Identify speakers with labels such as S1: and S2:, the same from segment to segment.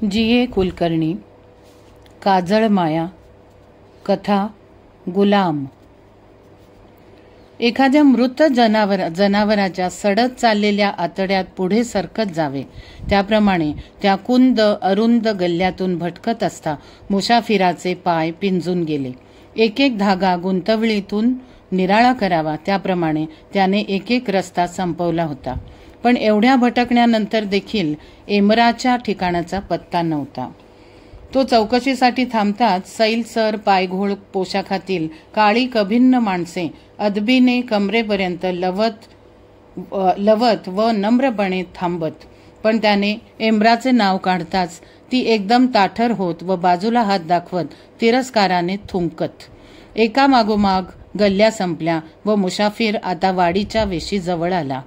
S1: G.A.. Kulkarni, काजळ माया, कथा गुलाम. एखाद्या मृत जनावराच्या सडत चाललेल्या आतड्यात पुढे सरकत जावे त्याप्रमाणे त्या कुंद अरुंद गल्ल्यातून भटकत असता मुसाफिराचे पाय पिंजून गेले. एक एक धागा गुंतवळीतून निराळा करावा त्याप्रमाणे त्याने एक एक रस्ता संपवला होता. पण एवढ्या भटकण्यानंतर देखील एमराच्या ठिकाणाचा पत्ता नव्हता. तो चौकशीसाठी थांबताच सैलसर पायघोळ पोशाखातील काळी कभिन्न माणसे अदबीने कमरेपर्यंत लवत व नम्रपणे थांबत. पण त्याने एमराचे नाव काढताच ती एकदम ताठर होत व बाजूला हात दाखवत तिरस्काराने थुंकत. एकामागोमाग गल्ल्या संपल्या व मुसाफिर आता वाडीच्या वेशी जवळ आला.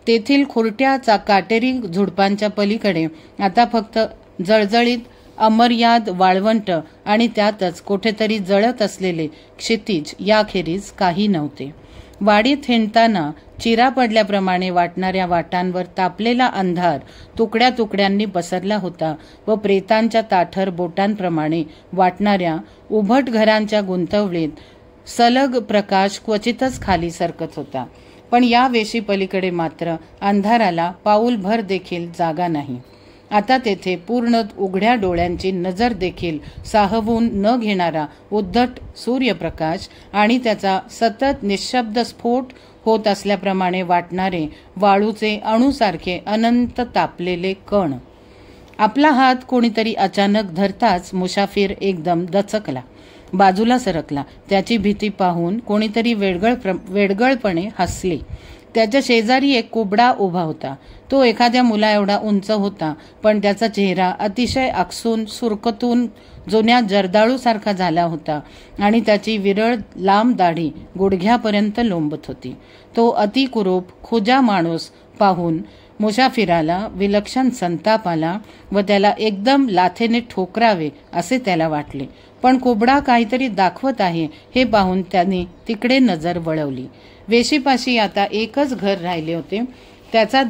S1: तेथील खुरट्या काटेरी झुडपांच्या पलीकडे आता फक्त जळजळीत अमर्याद वाळवंट आणि त्यातच कुठेतरी जळत असलेले क्षितिज याखेरीज काही नव्हते. वाडीत हिंडताना चिरा पडल्याप्रमाणे वाटणाऱ्या वाटांवर तापलेला अंधार तुकड्या तुकड्यांनी पसरला होता व प्रेतांच्या ताठर बोटांप्रमाणे वाटणाऱ्या उभट घरांच्या गुंतवळीत सलग प्रकाश क्वचितच खाली सरकत होता. पण या वेशी पलीकडे मात्र अंधाराला पाऊलभर देखील जागा नाही. आता तेथे पूर्ण उघड्या डोळ्यांची नजर देखील साहवून न घेणारा उद्धट सूर्यप्रकाश आणि त्याचा सतत निःशब्द स्फोट होत असल्याप्रमाणे वाटणारे वाळूचे अणूसारखे अनंत तापलेले कण. आपला हात कोणीतरी अचानक धरताच मुसाफिर एकदम दचकला, बाजूला सरकला. त्याची भीती पाहून कोणीतरी वेडगळपणे हसले. त्याच्या शेजारी एक कुबडा उभा होता. तो एखाद्या मुला एवढा उंच होता, पण त्याचा चेहरा अतिशय आकसून सुरकतून जुन्या जर्दाळूसारखा झाला होता आणि त्याची विरळ लांब दाढी गुडघ्यापर्यंत लोंबत होती. तो अतिकुरूप खुजा माणूस पाहून मुसाफिराला विलक्षण संताप आला व त्याला एकदम लाथेने ठोकरावे असे त्याला वाटले. पण कुबडा काहीतरी दाखवत आहे हे पाहून त्याने तिकडे नजर वळवली. वेशीपाशी आता एकच घर राहिले होते. त्याच्या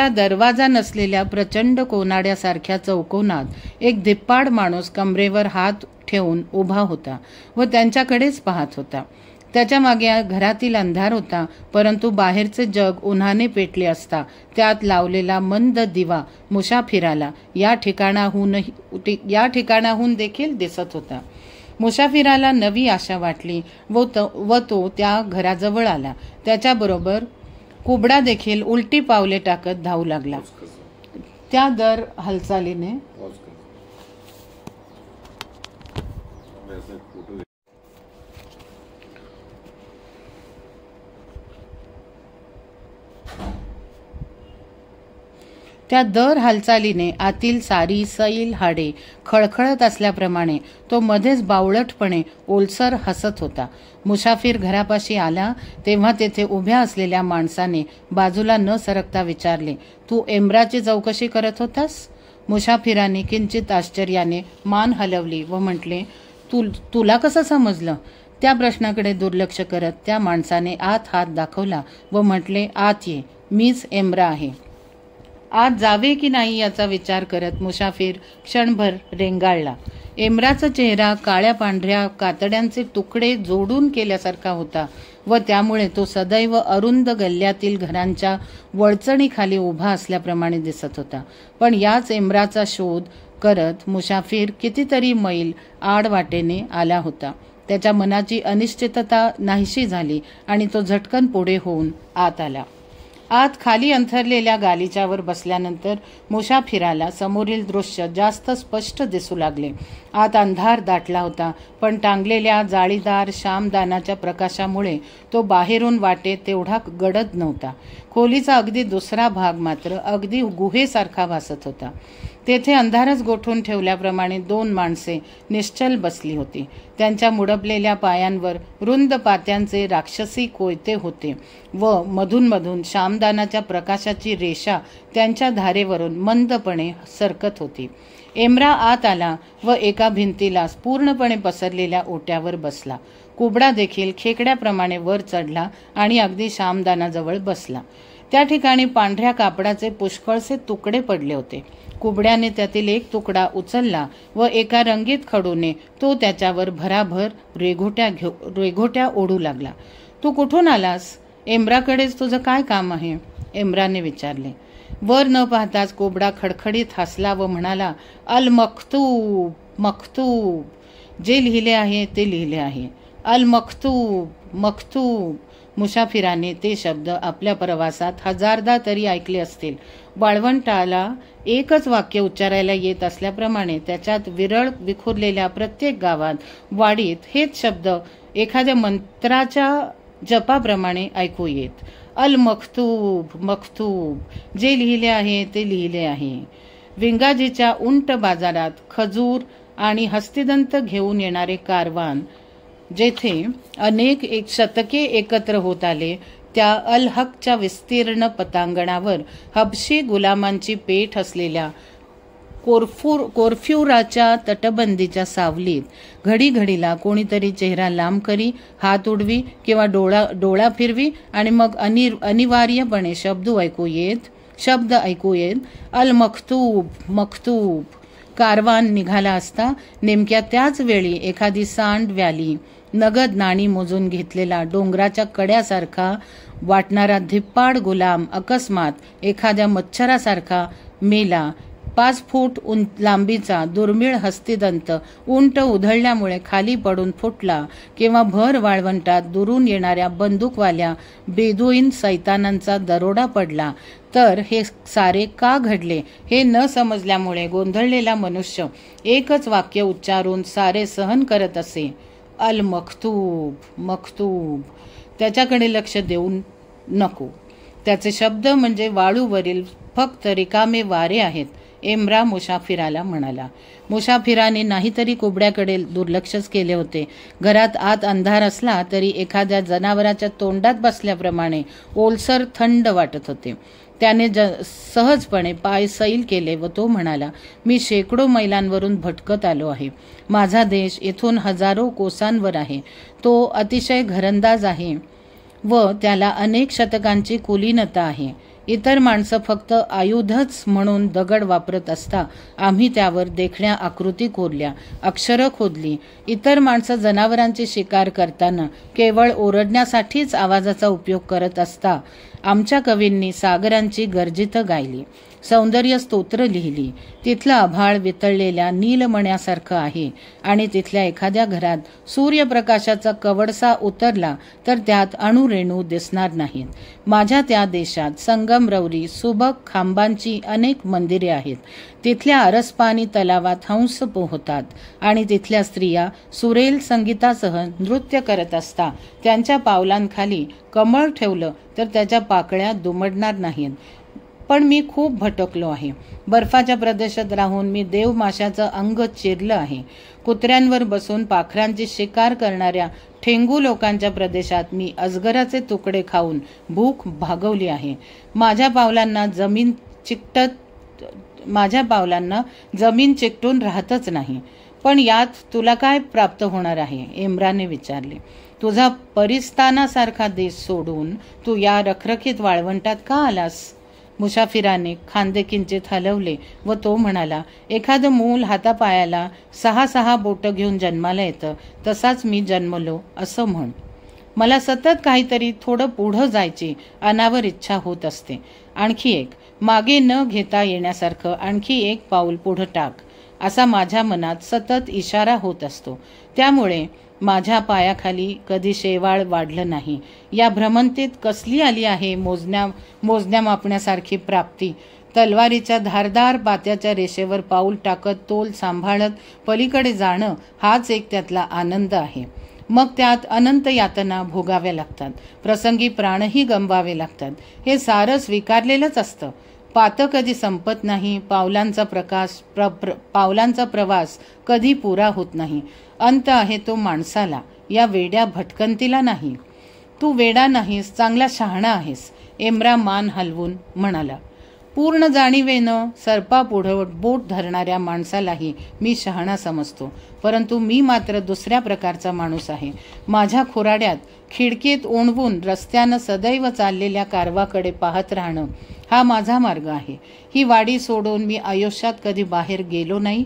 S1: दरवाजा नसलेल्या प्रचंड कोनाड्यासारख्या चौकोनात एक धिप्पाड माणूस कमरेवर हात ठेवून उभा होता व त्यांच्याकडेच पाहत होता. त्याच्या मागे घरातील अंधार होता, परंतु बाहेरचे जग उन्हाने पेटले असता त्यात लावलेला मंद दिवा मुसाफिराला या ठिकाणाहून देखील दिसत होता. मुसाफिराला नवी आशा वाटली व तो त्या घराजवळ आला. त्याच्याबरोबर कुबडा देखील उलटी पावले टाकत धावू लागला. त्या दर हालचालीने आतील सारी सैल हाडे खळखळत असल्याप्रमाणे तो मध्येच बावळटपणे ओलसर हसत होता. मुसाफिर घरापाशी आला तेव्हा तेथे उभ्या असलेल्या माणसाने बाजूला न सरकता विचारले, तू एमराची चौकशी करत होतास? मुसाफिराने किंचित आश्चर्याने मान हलवली व म्हटले, तुला कसं समजलं? त्या प्रश्नाकडे दुर्लक्ष करत त्या माणसाने आत हात दाखवला व म्हटले, आत ये, मीच एमरा आहे. आत जावे की नाही याचा विचार करत मुसाफिर क्षणभर रेंगाळला. एमराचा चेहरा काळ्या पांढऱ्या कातड्यांचे तुकडे जोडून केल्यासारखा होता व त्यामुळे तो सदैव अरुंद गल्ल्यातील घरांच्या वळचणीखाली उभा असल्याप्रमाणे दिसत होता. पण याच एमराचा शोध करत मुसाफिर कितीतरी मैल आडवाटेने आला होता. त्याच्या मनाची अनिश्चितता नाहीशी झाली आणि तो झटकन पुढे होऊन आत आला. आत खाली अंथरलेल्या गालिच्यावर बसल्यानंतर मुसाफिराला समोरील दृश्य जास्त स्पष्ट दिसू लागले. आत अंधार दाटला होता, पण टांगलेल्या जाळीदार श्यामदानाच्या प्रकाशामुळे तो बाहेरून वाटे तेवढा गडद नव्हता. खोलीचा अगदी दुसरा भाग मात्र अगदी गुहेसारखा भासत होता. तेथे अंधारच गोठून ठेवल्याप्रमाणे दोन माणसे निश्चल बसली होती. त्यांच्या मुडपलेल्या पायांवर रुंद पात्यांचे राक्षसी कोयते होते व मधून श्यामदानाच्या प्रकाशाची रेषा त्यांच्या धारेवरून मंदपणे सरकत होती. एमरा आत आला व एका भिंतीला पूर्णपणे पसरलेल्या ओट्यावर बसला. कुबडा देखील खेकड्याप्रमाणे वर चढला आणि अगदी श्यामदानाजवळ बसला. त्या ठिकाणी पांढऱ्या कापडाचे पुष्कळसे तुकडे पडले होते. कुबड्याने त्यातील एक तुकडा उचलला व एका रंगीत खडूने तो त्याच्यावर भराभर रेघोट्या ओढू लागला. तू कुठून आलास? एम्ब्राकडेच तुझं काय काम आहे? एम्ब्राने विचारले. वर न पाहताच कोबडा खडखडीत हसला व म्हणाला, अल मक्तूब, मक्तूब. जे लिहिले आहे ते लिहिले आहे. अल मक्तूब, मक्तूब. मुसाफिराने ते शब्द आपल्या प्रवासात हजारदा तरी ऐकले असतील. वाळवंटाला एकच वाक्य उच्चारायला येत असल्याप्रमाणे त्याच्यात विरळ विखुरलेल्या प्रत्येक गावात, वाडीत हेच शब्द एखाद्या मंत्राच्या जपाप्रमाणे ऐकू येत. अल मक्तूब, मक्तूब. जे लिहिले आहे ते लिहिले आहे. विंगाजीच्या उंट बाजारात खजूर आणि हस्तिदंत घेऊन येणारे कारवान जेथे अनेक शतके एकत्र होत आले, त्या अल हकच्या विस्तीर्ण पतांगणावर हबशी गुलामांची पेठ असलेल्या कोरफ्युराच्या तटबंदीच्या सावलीत घडीघडीला कोणीतरी चेहरा लांब करी, हात उडवी किंवा डोळा फिरवी आणि मग अनिवार्यपणे शब्द ऐकू येत, अल मक्तूब, मक्तूब. कारवान निघाला असता नेमक्या त्याच वेळी एखादी सांड व्याली, नगद नाणी मोजून घेतलेला डोंगराच्या कड्यासारखा वाटणारा धिप्पाड गुलाम अकस्मात एखाद्या मच्छरासारखा मेला. 5 फूट लांबीचा दुर्मिळ हस्तिदंत उंट उधळल्यामुळे खाली पडून फुटला किंवा भर वाळवंटात दुरून येणाऱ्या बंदूकवाल्या बेदुईन सैतानांचा दरोडा पडला, तर हे सारे का घडले हे न समजल्यामुळे गोंधळलेला मनुष्य एकच वाक्य उच्चारून सारे सहन करत असे, अल मक्तूब, मक्तूब. त्याच्याकडे लक्ष देऊ नको. त्याचे शब्द म्हणजे वाळूवरील फक्त रिकामे वारे आहेत, एम्ब्रा मुसाफिराला म्हणाला. मुसाफिराने नाहीतरी कोबड्याकडे दुर्लक्षच केले होते. घरात आत अंधार असला तरी एखाद्या जनावराच्या तोंडात बसल्याप्रमाणे ओलसर थंड वाटत होते. त्याने सहजपणे पाय सैल केले व तो म्हणाला, मी शेकडो मैलांवरून भटकत आलो आहे. माझा देश इथून हजारो कोसांवर आहे. तो अतिशय घरंदाज आहे व त्याला अनेक शतकांची कुलीनता आहे. इतर माणसं फक्त आयुधच म्हणून दगड वापरत असता आम्ही त्यावर देखण्या आकृती कोरल्या, अक्षरं खोदली. इतर माणसं जनावरांची शिकार करताना केवळ ओरडण्यासाठीच आवाजाचा उपयोग करत असता आमच्या कवींनी सागरांची गर्जितं गायली, सौंदर्य स्तोत्र लिहिली. तिथलं आभाळ वितळलेल्या नीलमण्यासारखं आहे आणि तिथल्या एखाद्या घरात सूर्यप्रकाशाचा कवडसा उतरला तर त्यात अणुरेणू दिसणार नाहीत. माझ्या त्या देशात संगमरवरी सुबक खांबांची अनेक मंदिरे आहेत. तिथल्या आरसपानी तलावात हंस पोहतात आणि तिथल्या स्त्रिया सुरेल संगीतासह नृत्य करत असता त्यांच्या पावलांखाली कमळ ठेवलं तर त्याच्या पाकळ्या दुमडणार नाहीत. पण मी खूप भटकलो आहे. बर्फाच्या प्रदेशात राहून मी देवमाशाचं अंग चिरलं आहे. कुत्र्यांवर बसून पाखरांची शिकार करणाऱ्या ठेंगू लोकांच्या प्रदेशात मी अजगराचे तुकडे खाऊन भूक भागवली आहे. माझ्या पावलांना जमीन चिकटून राहतच नाही. पण यात तुला काय प्राप्त होणार आहे? एम्ब्राने विचारले. तुझा परिस्तानासारखा देश सोडून तू या रखरखीत वाळवंटात का आलास? मुसाफिराने खांदे किंचित हलवले व तो म्हणाला, एखादं मूल हातापायाला 6 बोटं घेऊन जन्माला येतं तसाच मी जन्मलो असं म्हण. मला सतत काहीतरी थोडं पुढं जायची अनावर इच्छा होत असते. आणखी एक, मागे न घेता येण्यासारखं आणखी एक पाऊल पुढं टाक, असा माझ्या मनात सतत इशारा होत असतो. त्यामुळे माझ्या पायाखाली कधी शेवाळ वाढलं नाही. या भ्रमंतीत कसली आली आहे मोजण्या मापण्यासारखी प्राप्ती. तलवारीच्या धारदार पात्याच्या रेषेवर पाऊल टाकत तोल सांभाळत पलीकडे जाणं हाच एक त्यातला आनंद आहे. मग त्यात अनंत यातना भोगाव्या लागतात, प्रसंगी प्राणही गमवावे लागतात. हे सारं स्वीकारलेलंच असतं. पातं कधी संपत नाही. पावलांचा प्रवास कधी पुरा होत नाही. अंत आहे तो माणसाला, या वेड्या भटकंतीला नाही. तू वेडा नाहीस, चांगला शहाणा आहेस, एम्ब्रा मान हलवून म्हणाला. पूर्ण जाणीवेनं सर्पापुढं बोट धरणाऱ्या माणसालाही मी शहाणा समजतो, परंतु मी मात्र दुसऱ्या प्रकारचा माणूस आहे. माझ्या खोराड्यात खिडकीत ओणवून रस्त्यानं सदैव चाललेल्या कारवाकडे पाहत राहणं हा माझा मार्ग आहे. ही वाडी सोडून मी आयुष्यात कधी बाहेर गेलो नाही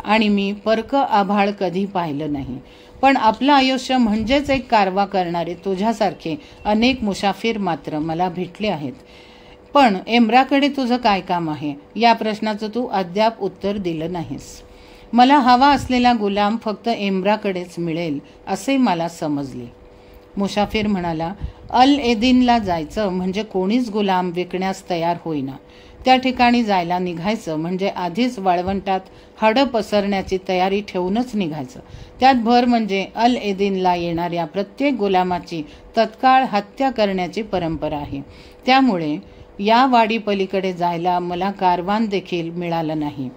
S1: आणि मी परक आभाळ कधी पाहिलं नाही. पण आपलं आयुष्य म्हणजेच एक कारवा करणारे तुझ्यासारखे अनेक मुसाफिर मात्र मला भेटले आहेत. पण एम्ब्राकडे तुझं काय काम आहे या प्रश्नाचं तू अद्याप उत्तर दिलं नाहीस. मला हवा असलेला गुलाम फक्त एम्ब्राकडेच मिळेल असे मला समजले. मुसाफिर म्हणाला, अल एदिनला जायचं म्हणजे कोणीच गुलाम विकण्यास तयार होईना. त्या ठिकाणी जायला निघायचं म्हणजे आधीच वाळवंटात हाडं पसरण्याची तयारी ठेवूनच निघायचं. त्यात भर म्हणजे अल एदिनला येणाऱ्या प्रत्येक गुलामाची तत्काळ हत्या करण्याची परंपरा आहे. त्यामुळे या वाडी पलीकडे जायला मला कारवान देखील मिळालं नाही.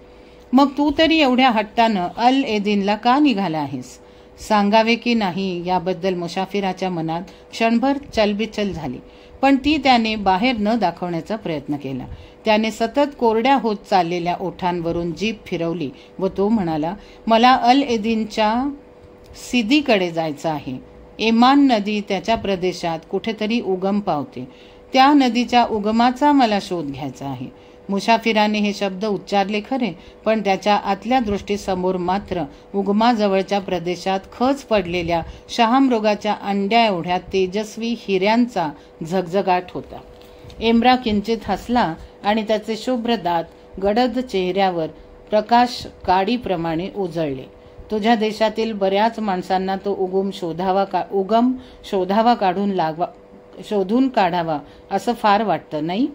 S1: मग तू तरी एवढ्या हट्टानं अल एदिनला का निघाला आहेस? सांगावे की नाही याबद्दल मुसाफिराच्या मनात क्षणभर चलबिचल झाली, पण ती त्याने बाहेर न दाखवण्याचा प्रयत्न केला. त्याने सतत कोरड्या होत चाललेल्या ओठांवरून जीभ फिरवली व तो म्हणाला, मला अल एदिनच्या सिदीकडे जायचं आहे. एमान नदी त्याच्या प्रदेशात कुठेतरी उगम पावते. त्या नदीच्या उगमाचा मला शोध घ्यायचा आहे. मुसाफिराने हे शब्द उच्चारले खरे, पण त्याच्या आतल्या दृष्टीसमोर मात्र उगमाजवळच्या प्रदेशात खच पडलेल्या शहामृगाच्या अंड्या एवढ्या तेजस्वी हिऱ्यांचा झगझगाट होता. एम्ब्रा किंचित हसला आणि त्याचे शुभ्र दात गडद चेहऱ्यावर प्रकाश काडीप्रमाणे उजळले. तुझ्या देशातील बऱ्याच माणसांना तो उगम शोधून काढावा असं फार वाटतं नाही?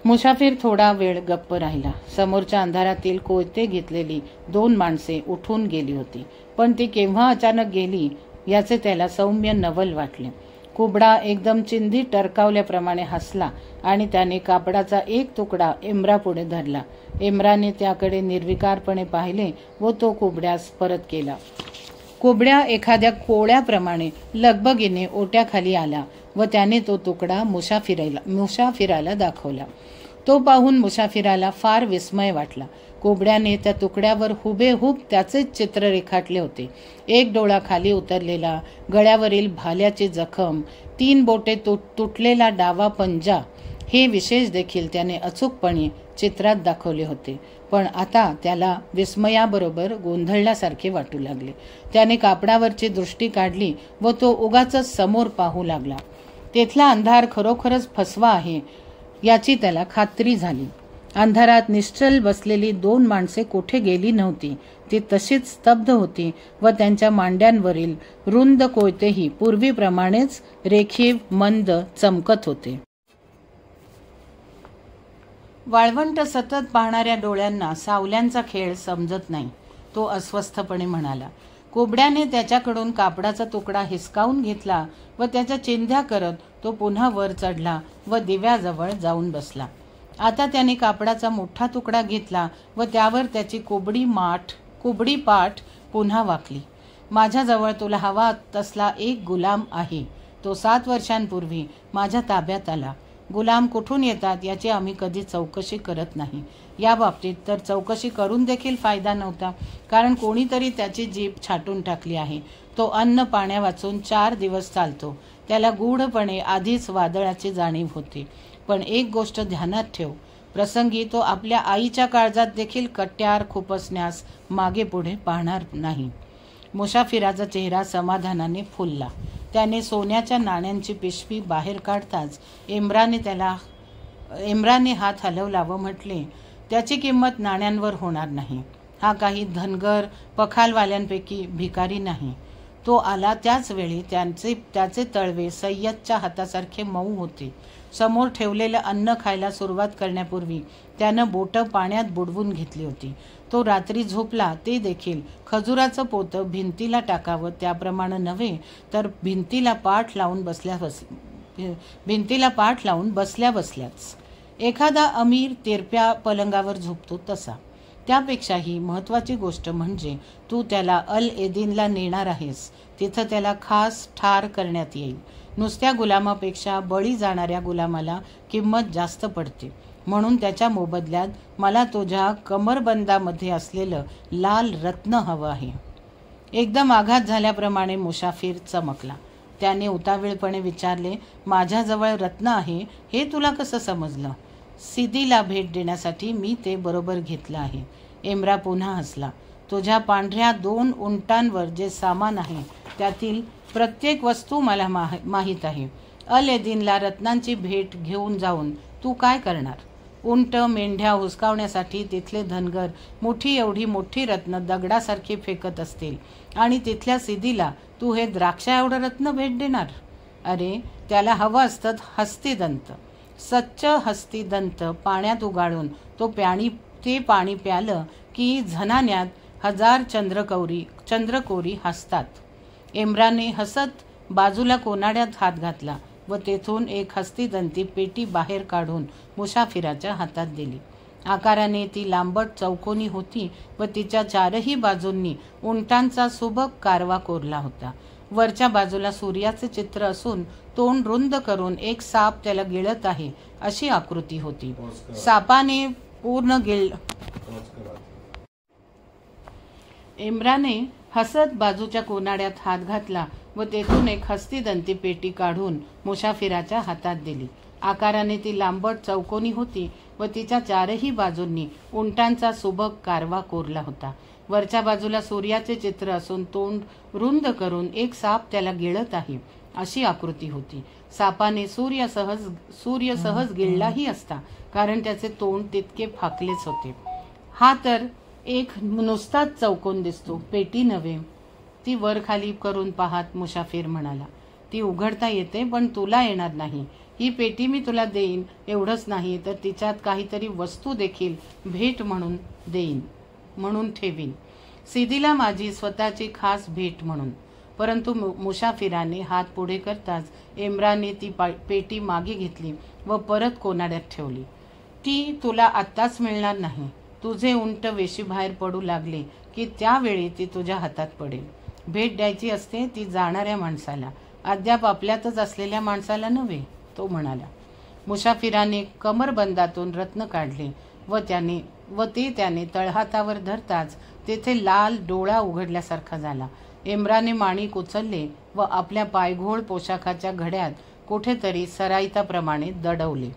S1: मुसाफिर थोडा वेळ गप्प राहिला. समोरच्या अंधारातील कोयते घेतलेली 2 माणसे उठून गेली होती, पण ती केव्हा अचानक गेली याचे त्याला सौम्य नवल वाटले. कुबडा एकदम चिंधी टरकावल्याप्रमाणे हसला आणि त्याने कापडाचा एक तुकडा एम्ब्रापुढे धरला. एम्ब्राने त्याकडे निर्विकारपणे पाहिले व तो कुबड्यास परत केला. कुबड्या एखाद्या कोळ्याप्रमाणे लगबगीने ओट्याखाली आला व त्याने तो तुकडा मुसाफिराला दाखवला. तो पाहून मुसाफिराला फार विस्मय वाटला. कोबड्याने त्या तुकड्यावर हुबेहूब त्याचेच चित्र रेखाटले होते. एक डोळा खाली उतरलेला, गळ्यावरील भाल्याची जखम, 3 बोटे तुटलेला डावा पंजा हे विशेष देखील त्याने अचूकपणे चित्रात दाखवले होते. पण आता त्याला विस्मयाबरोबर गोंधळल्यासारखे वाटू लागले. त्याने कापडावरची दृष्टी काढली व तो उगाचच समोर पाहू लागला. तेथला अंधार खरोखरच फसवा आहे याची त्याला खात्री झाली. अंधारात निश्चल बसलेली 2 माणसे कोठे गेली नव्हती. ती तशीच स्तब्ध होती व त्यांच्या मांड्यांवरील रुंद कोयतेही पूर्वीप्रमाणेच रेखीव मंद चमकत होते. वाळवंट सतत पाहणाऱ्या डोळ्यांना सावल्यांचा खेळ समजत नाही, तो अस्वस्थपणे म्हणाला. कोबड्याने त्याच्याकडून कापडाचा तुकडा हिसकावून घेतला व त्याच्या चिंध्या करत तो पुन्हा वर चढला व दिव्याजवळ जाऊन बसला. आता त्याने कापडाचा मोठा तुकडा घेतला व त्यावर त्याची कुबडी पाठ पुन्हा वाकली. माझ्याजवळ तुला हवा तसला एक गुलाम आहे. तो 7 वर्षांपूर्वी माझ्या ताब्यात आला. गुलाम कुठून येतात याची आम्ही कधी चौकशी करत नाही. या बाबतीत तर चौकशी करून देखील फायदा नव्हता, कारण कोणीतरी त्याची जीभ छाटून टाकली आहे. तो अन्न पाण्या वाचून 4 दिवस चालतो. त्याला गूढपणे आधीच वादळाची जाणीव होती. पण एक गोष्ट ध्यानात ठेव, प्रसंगी तो आपल्या आईच्या काळजात देखील कट्यार खुपसण्यास मागे पुढे पाहणार नाही. मुसाफिराचा चेहरा समाधानाने फुलला. त्याने सोन्याच्या नाण्यांची पिशवी बाहेर काढताच एम्ब्राने हात हलवला व म्हटले, त्याची किंमत नाण्यांवर होणार नाही. हा काही धनगर पखालवाल्यांपैकी भिकारी नाही. तो आला त्याच वेळी त्याचे तळवे सय्यदच्या हातासारखे मऊ होते. समोर ठेवलेलं अन्न खायला सुरुवात करण्यापूर्वी त्यानं बोटं पाण्यात बुडवून घेतली होती. तो रात्री झोपला ते देखील खजुराचं पोतं भिंतीला टाकावं त्याप्रमाणे नव्हे, तर भिंतीला पाठ लावून बसल्या बसल्याच. एखादा अमीर तेरप्या पलंगावर झोपतो तसा. त्यापेक्षाही महत्त्वाची गोष्ट म्हणजे तू त्याला अल एदिनला नेणार आहेस. तिथं त्याला खास ठार करण्यात येईल. नुसत्या गुलामापेक्षा बळी जाणाऱ्या गुलामाला किंमत जास्त पडते. म्हणून त्याच्या मोबदल्यात मला तुझ्या कमरबंदामध्ये असलेलं लाल रत्न हवं आहे. एकदम आघात झाल्याप्रमाणे मुसाफिर चमकला. त्याने उतावीळपणे विचारले, माझ्याजवळ रत्न आहे हे तुला कसं समजलं? सिदीला भेट देण्यासाठी मी ते बरोबर घेतलं आहे. एम्रा पुन्हा हसला. तुझ्या पांढऱ्या 2 उंटांवर जे सामान आहे त्यातील प्रत्येक वस्तू मला माहीत आहे. अल-एदिनला रत्नांची भेट घेऊन जाऊन तू काय करणार? उंट मेंढ्या हुसकावण्यासाठी तिथले धनगर मुठी एवढी मोठी रत्न दगडासारखी फेकत असतील आणि तिथल्या सिदीला तू हे द्राक्षा एवढं रत्न भेट देणार? अरे, त्याला हवं असतं हस्तिदंत, सच्च हस्तिदंत पाण्यात उगाळून ते पाणी प्यालं की झनान्यात 1000 चंद्रकोरी हसतात. एम्राने हसत बाजूला कोनाड्यात हात घातला व तेथून एक हस्तिदंती पेटी बाहेर काढून मुसाफिराच्या हातात दिली. आकाराने ती लांबट चौकोनी होती व तिच्या 4ही बाजूंनी उंटांचा सुबक कारवा कोरला होता. वरच्या बाजूला सूर्याचे चित्र असून तोंड रुंद करून एक साप त्याला गिळत आहे अशी आकृती होती. सापाने पूर्ण एम्राने हसत बाजूच्या कोनाड्यात हात घातला व तेथून एक हस्तिदंती पेटी काढून मुसाफिराच्या हातात दिली. आकाराने ती लांबट चौकोनी होती व तिच्या 4ही बाजूंनी उंटांचा सुबक कारवा कोरला होता. वरच्या बाजूला सूर्याचे चित्र असून तोंड रुंद करून एक साप त्याला गिळत आहे अशी आकृती होती. सापाने सूर्य सहज गिळलाही असता, कारण त्याचे तोंड तितके फाकलेच होते. हा तर एक नुसताच चौकोन दिसतो, पेटी नव्हे. ती वर खाली करून पाहत मुसाफिर म्हणाला, ती उघडता येते पण तुला येणार नाही. ही पेटी मी तुला देईन, एवढंच नाही तर तिच्यात काहीतरी वस्तू देखील भेट म्हणून ठेवीन, सिदीला माझी स्वतःची खास भेट म्हणून. परंतु मुसाफिराने हात पुढे करताच एम्राने ती पेटी मागे घेतली व परत कोनाड्यात ठेवली. ती तुला आत्ताच मिळणार नाही. तुझे उंट वेशीबाहेर पडू लागले की त्यावेळी ती तुझ्या हातात पडेल. भेट द्यायची असते ती जाणाऱ्या माणसाला, अद्याप आपल्यातच असलेल्या माणसाला नव्हे, तो म्हणाला. मुसाफिराने कमरबंदातून रत्न काढले व ते त्याने तळहातावर धरताच तेथे लाल डोळा उघडल्यासारखा झाला. एम्राने माणिक उचलले व आपल्या पायघोळ पोशाखाच्या घड्यात कुठेतरी सराईताप्रमाणे दडवले.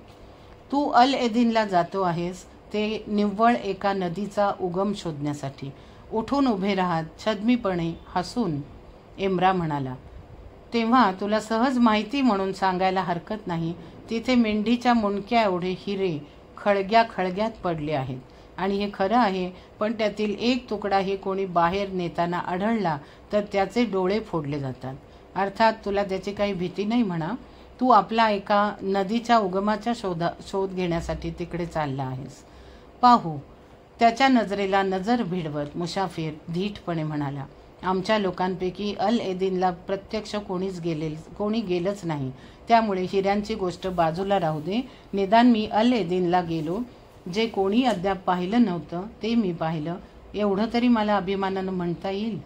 S1: तू अल-एदिनला जातो आहेस ते निव्वळ एका नदीचा उगम शोधण्यासाठी. उठून उभे राहत छद्मीपणे हसून एम्रा म्हणाला, तेव्हा तुला सहज माहिती म्हणून सांगायला हरकत नाही, तिथे मेंढीच्या मुंडक्या एवढे हिरे खळग्यात पडले आहेत. आणि हे खरं आहे, पण त्यातील एक तुकडाही कोणी बाहेर नेताना आढळला तर त्याचे डोळे फोडले जातात. अर्थात तुला त्याची काही भीती नाही म्हणा. तू आपला एका नदीच्या उगमाचा शोध घेण्यासाठी तिकडे चालला आहेस. पाहू. त्याच्या नजरेला नजर भिडवत मुसाफिर धीटपणे म्हणाला, आमच्या लोकांपैकी अल-एदिनला प्रत्यक्ष कोणी गेलंच नाही. त्यामुळे हिऱ्यांची गोष्ट बाजूला राहू दे. निदान मी अल-एदिनला गेलो. जे कोणी अद्याप पाहिलं नव्हतं ते मी पाहिलं, एवढं तरी मला अभिमानानं म्हणता येईल.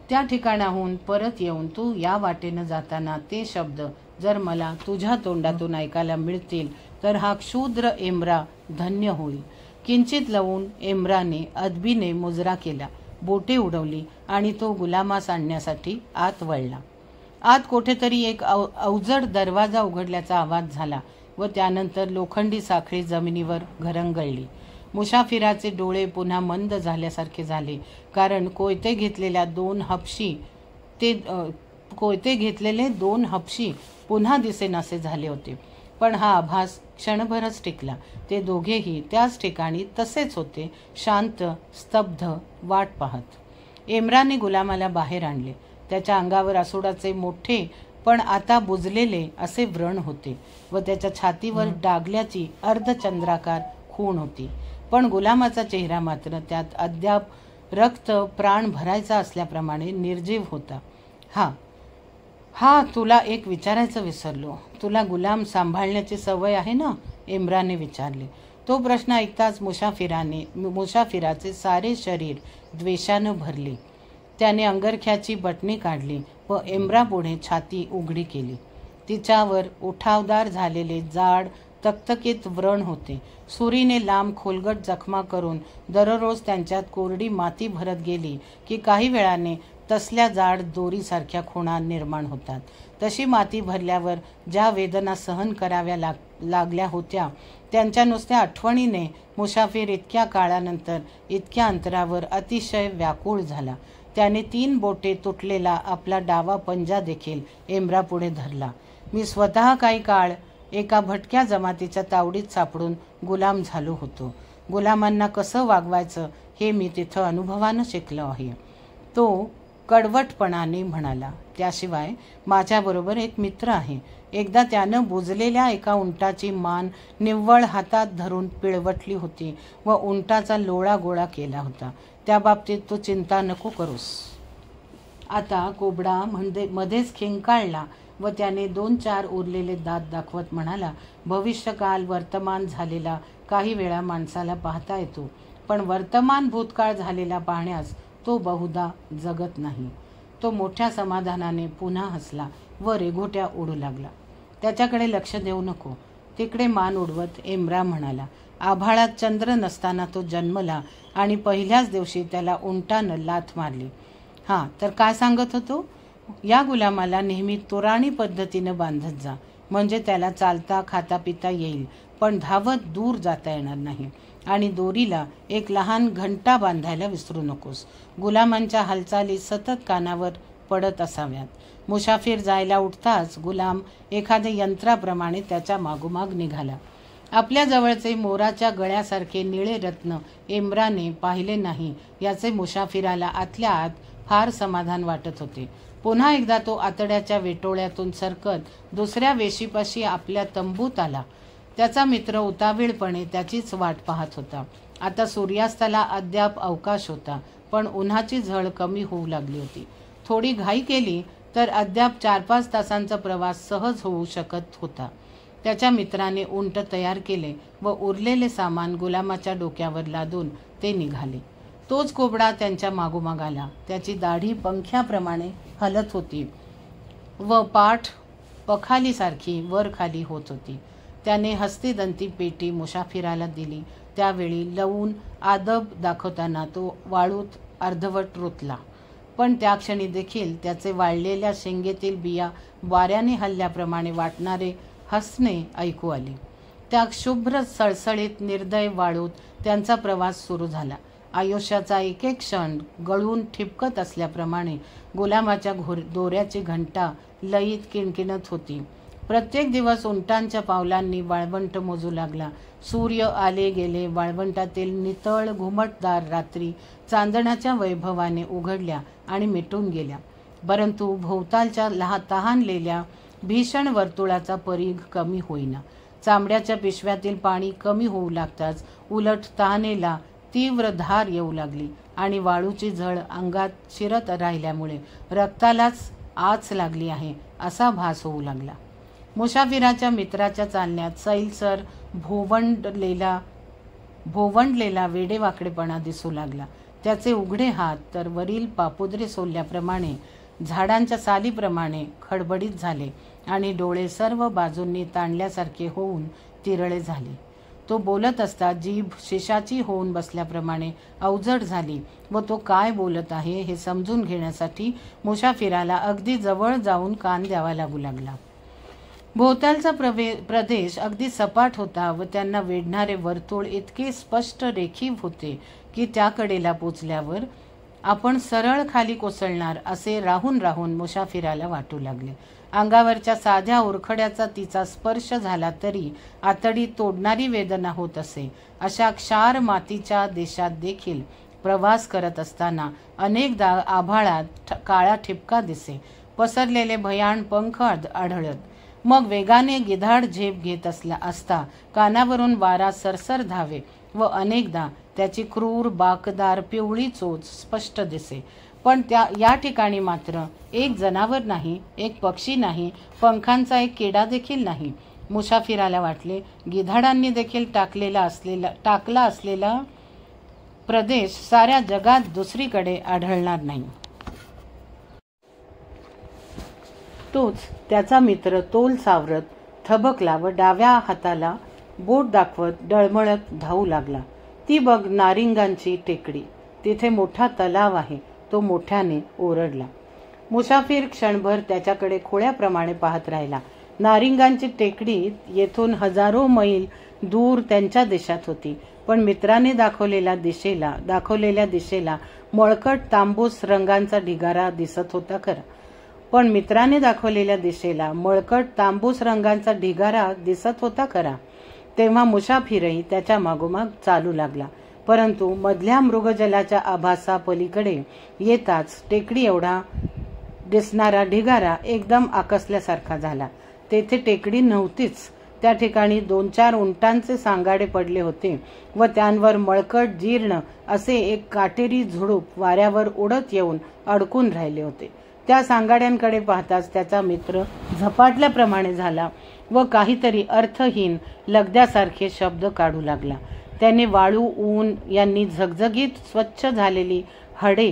S1: त्या ठिकाणाहून परत येऊन तू या वाटेनं जाताना ते शब्द जर मला तुझ्या तोंडातून ऐकायला मिळतील तर हा क्षुद्र एम्रा धन्य होईल. किंचित लवून एम्राने अदबीने मुजरा केला, बोटे उडवली आणि तो गुलामास आणण्यासाठी आत वळला. आत कोठेतरी एक अवजड दरवाजा उघडल्याचा आवाज झाला व त्यानंतर लोखंडी साखळी जमिनीवर घरंगळली. मुसाफिराचे डोळे पुन्हा मंद झाल्यासारखे झाले, कारण कोयते घेतलेले दोन हपशी पुन्हा दिसेनासे झाले होते. पण हा आभास क्षणभरच टिकला. ते दोघेही त्याच ठिकाणी तसेच होते, शांत, स्तब्ध, वाट पाहत. एम्राने गुलामाला बाहेर आणले. त्याच्या अंगावर आसुडाचे मोठे पण आता बुजलेले असे व्रण होते व त्याच्या छातीवर डागल्याची अर्धचंद्राकार खूण होती. पण गुलामाचा चेहरा मात्र त्यात अद्याप रक्त प्राण भरायचा असल्याप्रमाणे निर्जीव होता. तुला एक विचारायचं विसरलो. तुला गुलाम सांभाळण्याची सवय आहे ना? एम्राने विचारले. तो प्रश्न ऐकताच मुसाफिराचे सारे शरीर द्वेषानं भरले. त्याने अंगरख्याची बटणी काढली व एम्रा पुढे छाती उघडी केली. तिच्यावर उठावदार झालेले जाड तकतकीत व्रण होते. सुरीने लांब खोलगट जखमा करून दररोज त्यांच्यात कोरडी माती भरत गेली की काही वेळाने तसल्या जाड दोरीसारख्या खुणा निर्माण होतात. तशी माती भरल्यावर ज्या वेदना सहन कराव्या लागल्या होत्या त्यांच्या नुसत्या आठवणीने मुसाफिर इतक्या काळानंतर इतक्या अंतरावर अतिशय व्याकुळ झाला. त्याने 3 बोटे तुटलेला आपला डावा पंजा देखील एम्ब्रापुढे धरला. मी स्वतः काही काळ एका भटक्या जमातीच्या तावडीत सापडून गुलाम झालो होतो. गुलामांना कसं वागवायचं हे मी तिथं अनुभवानं शिकलो आहे, तो कडवटपणाने म्हणाला. त्याशिवाय माझ्याबरोबर एक मित्र आहे. एकदा त्यानं बुजलेल्या एका उंटाची मान निव्वळ हातात धरून पिळवटली होती व उंटाचा लोळा गोळा केला होता. त्या बाबतीत तू चिंता नको करूस. आता कोबडा मध्येच खिंकाळला व त्याने 2-4 उरलेले दात दाखवत म्हणाला, भविष्यकाल वर्तमान झालेला काही वेळा माणसाला पाहता येतो, पण वर्तमान भूतकाळ झालेला पाहण्यास तो बहुधा जगत नाही. तो मोठ्या समाधानाने पुन्हा हसला व रेघोट्या उडू लागला. त्याच्याकडे लक्ष देऊ नको. तिकडे मान उडवत एम्ब्रा म्हणाला, आभाळात चंद्र नसताना तो जन्मला आणि पहिल्याच दिवशी त्याला उंटानं लाथ मारली. हां, तर काय सांगत होतो? या गुलामाला नेहमी तुराणी पद्धतीनं बांधत जा, म्हणजे त्याला चालता खाता पिता येईल, पण धावत दूर जाता येणार नाही. आणि दोरीला एक लहान घंटा बांधायला विसरू नकोस. गुलामांच्या हालचाली सतत कानावर पडत असाव्यात. मुसाफिर जायला उठताच गुलाम एखाद्या यंत्राप्रमाणे त्याच्या मागोमाग निघाला. आपल्या जवळचे मोराच्या गळ्यासारखे निळे रत्न एम्ब्राने पाहिले नाही याचे मुसाफिराला आतल्या आत फार समाधान वाटत होते. पुन्हा एकदा तो आतड्याच्या वेटोळ्यातून सरकत दुसऱ्या वेशीपाशी आपल्या तंबूत आला. त्याचा मित्र उतावीळपणे त्याचीच वाट पाहत होता. आता सूर्यास्ताला अद्याप अवकाश होता, पण उन्हाची झळ कमी होऊ लागली होती. थोडी घाई केली तर अद्याप 4-5 तासांचा प्रवास सहज होऊ शकत होता. त्याच्या मित्राने उंट तयार केले व उरलेले सामान गुलामाच्या डोक्यावर लादून ते निघाले. तोच कोबडा त्यांच्या मागोमाग आला. त्याची दाढी पंख्याप्रमाणे हलत होती व पाठ पखालीसारखी वर खाली होत होती. त्याने हस्तिदंती पेटी मुसाफिराला दिली. त्यावेळी लवून आदब दाखवताना तो वाळूत अर्धवट रुतला, पण त्या क्षणी देखील त्याचे वाळलेल्या शेंगेतील बिया वाऱ्याने हल्ल्याप्रमाणे वाटणारे हसणे ऐकू आले. त्या शुभ्र सळसळीत निर्दय वाळूत त्यांचा प्रवास सुरू झाला. आयुष्याचा एक एक क्षण गळून ठिपकत असल्याप्रमाणे गुलामाच्या दोऱ्याची घंटा लयीत किणकिणत होती. प्रत्येक दिवस उंटांच्या पावलांनी वाळवंट मोजू लागला. सूर्य आले गेले. वाळवंटातील नितळ घुमटदार रात्री चांदण्याच्या वैभवाने उघडल्या आणि मिटून गेल्या, परंतु भोवतालच्या तहानलेल्या भीषण वर्तुळाचा परीघ कमी होईना. चामड्याच्या पिशव्यातील पाणी कमी होऊ लागताच उलट तहानेला तीव्र धार येऊ लागली आणि वाळूची झळ अंगात शिरत राहिल्यामुळे रक्तालाच आच लागली आहे असा भास होऊ लागला. मुसाफिराच्या मित्राच्या चालण्यात सैलसर भोवंडलेला वेडेवाकडेपणा दिसू लागला. त्याचे उघडे हात तर वरील पापुद्रे सोलल्याप्रमाणे झाडांच्या सालीप्रमाणे खडबडीत झाले आणि डोळे सर्व बाजूंनी ताणल्यासारखे होऊन तिरळे झाले. तो बोलत असता जीभ शिशाची होऊन बसल्याप्रमाणे अवजड झाली व तो काय बोलत आहे हे समजून घेण्यासाठी मुसाफिराला अगदी जवळ जाऊन कान द्यावा लागू लागला. भोवतालचा प्रदेश अगदी सपाट होता व त्यांना वेढणारे वर्तुळ इतके स्पष्ट रेखीव होते की त्या कडेला पोचल्यावर आपण सरळ खाली कोसळणार असे राहून राहून मुसाफिराला वाटू लागले. अंगावरच्या साध्या ओरखड्याचा तिचा स्पर्श झाला तरी आतडी तोडणारी वेदना होत असे. अशा क्षार मातीच्या देशात देखील प्रवास करत असताना अनेकदा आभाळात काळा ठिपका दिसे. पसरलेले भयाण पंख आढळत. मग वेगाने गिधाड झेप घेत असता कानावरून वारा सरसर धावे व अनेकदा त्याची क्रूर बाकदार पिवळी चोच स्पष्ट दिसे. पण या ठिकाणी मात्र एक जनावर नाही, एक पक्षी नाही, पंखांचा एक किडा देखील नाही. मुसाफिराला वाटले गिधाडांनी देखील टाकला असलेला प्रदेश साऱ्या जगात दुसरीकडे आढळणार नाही. तोच त्याचा मित्र तोल सावरत थबकला व डाव्या हाताला बोट दाखवत डळमळत धावू लागला. ती बघ नारिंगांची टेकडी, तिथे मोठा तलाव आहे, तो मोठ्याने ओरडला. मुसाफिर क्षणभर त्याच्याकडे खोळ्याप्रमाणे पाहत राहिला. नारिंगांची टेकडी येथून हजारो मैल दूर त्यांच्या देशात होती, पण मित्राने दाखवलेल्या दिशेला मळकट तांबूस रंगांचा ढिगारा दिसत होता खरा. तेव्हा मुसाफिरही त्याच्या मागोमाग चालू लागला. परंतु मधल्या मृगजलाच्या आभासा पलीकडे येताच टेकडी एवढा दिसणारा ढिगारा एकदम आकसल्यासारखा झाला. तेथे टेकडी नव्हतीच. त्या ठिकाणी 2-4 उंटांचे सांगाडे पडले होते व त्यांवर मळकट जीर्ण असे एक काटेरी झुडूप वाऱ्यावर उडत येऊन अडकून राहिले होते. त्या सांगाड्यांकडे पाहताच त्याचा मित्र झपाटल्याप्रमाणे झाला व काहीतरी अर्थहीन लगद्यासारखे शब्द काढू लागला. त्याने वाळू, ऊन यांनी झगझगीत स्वच्छ झालेली हाडे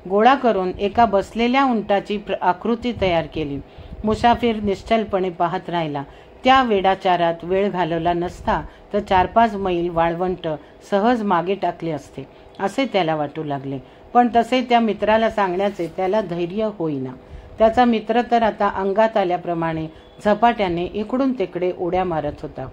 S1: गोळा करून एका बसलेल्या उंटाची आकृती तयार केली. मुसाफिर निश्चलपणे पाहत राहिला. त्या वेडाचारात वेळ घालवला नसता तर 4-5 मैल वाळवंट सहज मागे टाकले असते असे त्याला वाटू लागले. पण तसे त्या मित्राला सांगण्याचे त्याला धैर्य होईना. त्याचा मित्र तर आता अंगात आल्याप्रमाणे झपाट्याने इकडून तिकडे उड्या मारत होता.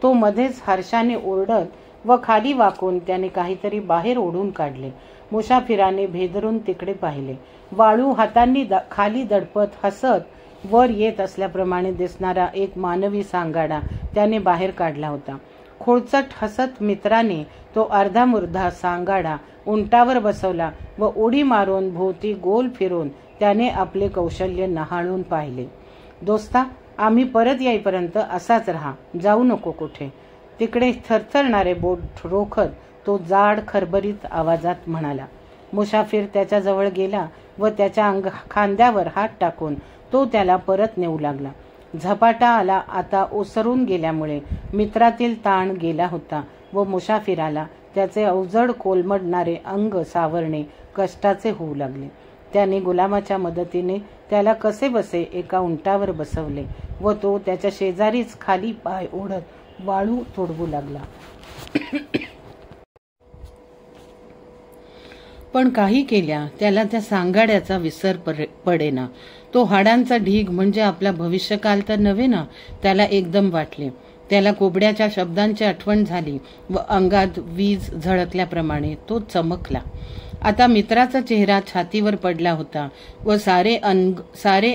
S1: तो मध्येच हर्षाने ओरडत व खाली वाकून त्याने काहीतरी बाहेर ओढून काढले. मुसाफिराने भेदरून तिकडे पाहिले. वाळू हातांनी खाली दडपत हसत वर येत असल्याप्रमाणे दिसणारा एक मानवी सांगाडा त्याने बाहेर काढला होता. खोळचट हसत मित्राने तो अर्धामुर्धा सांगाडा उंटावर बसवला व उडी मारून भोवती गोल फिरून त्याने आपले कौशल्य न्याहाळून पाहिले. दोस्ता, आम्ही परत येईपर्यंत असाच राहा, जाऊ नको कुठे. तिकडे थरथरणारे बोट रोखत तो जाड खरबरीत आवाजात म्हणाला. मुसाफिर त्याच्याजवळ गेला व त्याच्या खांद्यावर हात टाकून तो त्याला परत नेऊ लागला. झपाटा आला आता ओसरून गेल्यामुळे मित्रातील ताण गेला होता व मुसाफिराला त्याचे अवजड कोलमडणारे अंग सावरणे कष्टाचे होऊ लागले. त्याने गुलामाच्या मदतीने त्याला कसे बसे एका उंटावर बसवले व तो त्याच्या शेजारीच खाली पाय ओढत वाळू तोडवू लागला. पण काही केल्या त्याला त्या सांगाड्याचा विसर पडेना. तो हाडांचा ढीग म्हणजे आपला भविष्यकाल तर नव्हे ना, त्याला एकदम वाटले. त्याला कोबड्याच्या शब्दांची आठवण झाली व अंगात वीज झळकल्याप्रमाणे तो चमकला. आता मित्राचा चेहरा छातीवर पडला होता व सारे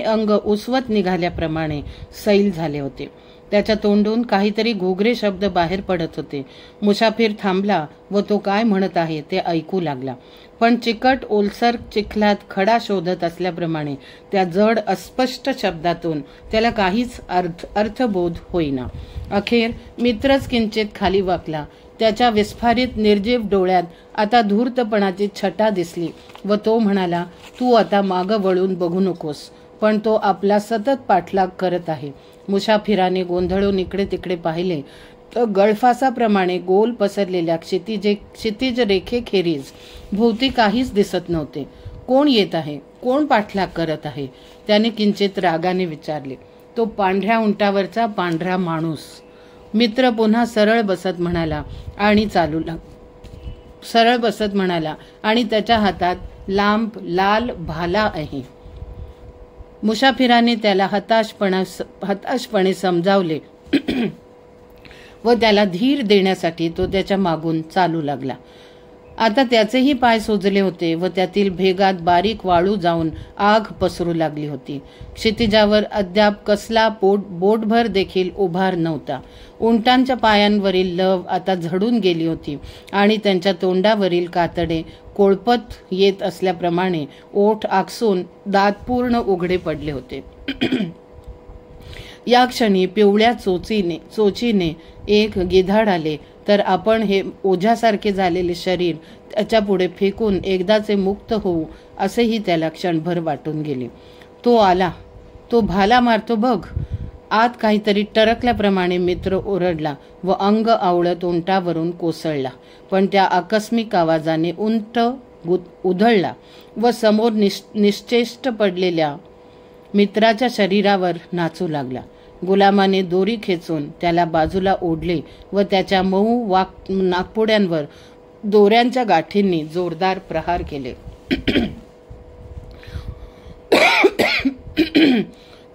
S1: अंग उसवत निघाल्याप्रमाणे सैल झाले होते. त्याच्या तोंडून काहीतरी घोगरे शब्द बाहेर पडत होते. मुसाफिर थांबला व तो काय म्हणत आहे ते ऐकू लागला. पण चिकट ओलसर चिखलात खडा शोधत असल्याप्रमाणे त्या जड अस्पष्ट शब्दातून त्याला काहीच अर्थबोध होईना. अखेर मित्रच किंचित खाली वाकला. त्याच्या विस्फारित निर्जीव डोळ्यात आता धूर्तपणाची छटा दिसली व तो म्हणाला, तू आता मागं वळून बघू नकोस. पण तो आपला सतत पाठलाग करत आहे. मुसाफिराने गोंधळून इकडे तिकडे पाहिले तर गळफासाप्रमाणे गोल पसरलेल्या क्षितिज रेखेखेरीज भोवती काहीच दिसत नव्हते. कोण येत आहे, कोण पाठलाग करत आहे, त्याने किंचित रागाने विचारले. तो पांढऱ्या उंटावरचा पांढरा माणूस. मित्र पुन्हा सरळ बसत म्हणाला आणि त्याच्या हातात लांब लाल भाला आहे. मुसाफिराने त्याला हताशपणे समजावले व त्याला धीर देण्यासाठी तो त्याच्या मागून चालू लागला. आता त्याचेही पाय सोजले होते व त्यातील भेगात बारीक वाळू जाऊन आग पसरू लागली होती. क्षितिजावर अद्याप कसला बोटभर देखील उभार नव्हता. उंटांच्या पायांवरील लव आता झडून गेली होती आणि त्यांच्या तोंडावरील कातडे कोळपत येत असल्याप्रमाणे ओठ आकसून दात पूर्ण उघडे पडले होते. या क्षणी पिवळ्या चोचीने एक गिधाड आले तर आपण हे ओझ्यासारखे झालेले शरीर त्याच्या पुढे फेकून एकदाचे मुक्त होऊ असेही त्याला क्षणभर वाटून गेले. तो आला, तो भाला मारतो बघ. आत काहीतरी टरकल्याप्रमाणे मित्र ओरडला व अंग आवळत उंटावरून कोसळला. पण त्या आकस्मिक आवाजाने उंट उधळला व समोर निश्चेष्ट पडलेल्या मित्राच्या शरीरावर नाचू लागला. गुलामाने दोरी खेचून त्याला बाजूला ओढले व त्याच्या मऊ नागपुड्यांवर दोऱ्यांच्या गाठींनी जोरदार प्रहार केले.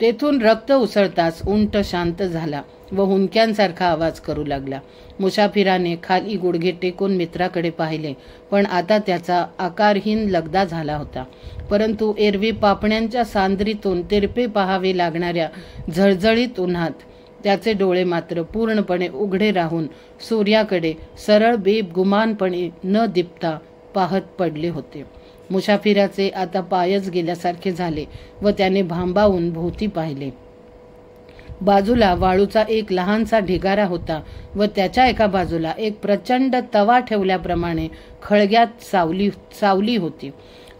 S1: तेथून रक्त उसळताच उंट शांत झाला व हुंक्यांसारखा आवाज करू लागला. मुसाफिराने खाली गुडघे टेकून मित्राकडे पाहिले, पण आता त्याचा आकारहीन लगदा झाला होता. परंतु एरवी पापण्यांच्या सांद्रीतून तिरपे पाहावे लागणाऱ्या झळझळीत उन्हात त्याचे डोळे मात्र पूर्णपणे उघडे राहून सूर्याकडे सरळ बेगुमानपणे न दिपता पाहत पडले होते. मुसाफिराचे आता पायच गेल्यासारखे झाले व त्याने भांबावून भोवती पाहिले. बाजूला वाळूचा एक लहानसा ढिगारा होता व त्याच्या एका बाजूला एक प्रचंड तवा ठेवल्याप्रमाणे खळग्यात सावली होती.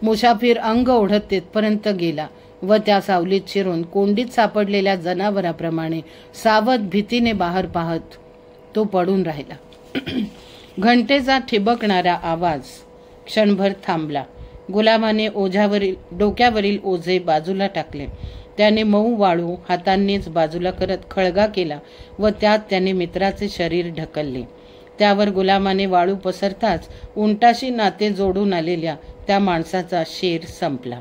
S1: मुसाफिर अंग ओढत तिथपर्यंत गेला व त्या सावलीत शिरून कोंडीत सापडलेल्या जनावराप्रमाणे सावध भीतीने बाहेर पाहत तो पडून राहिला. घंटेचा ठिबकणारा आवाज क्षणभर थांबला. गुलामाने डोक्यावरील ओझे बाजूला टाकले. त्याने मऊ वाळू हातांनीच बाजूला करत खळगा केला व त्यात त्याने मित्राचे शरीर ढकलले. त्यावर गुलामाने वाळू पसरताच उंटाशी नाते जोडून आलेल्या त्या माणसाचा शेर संपला.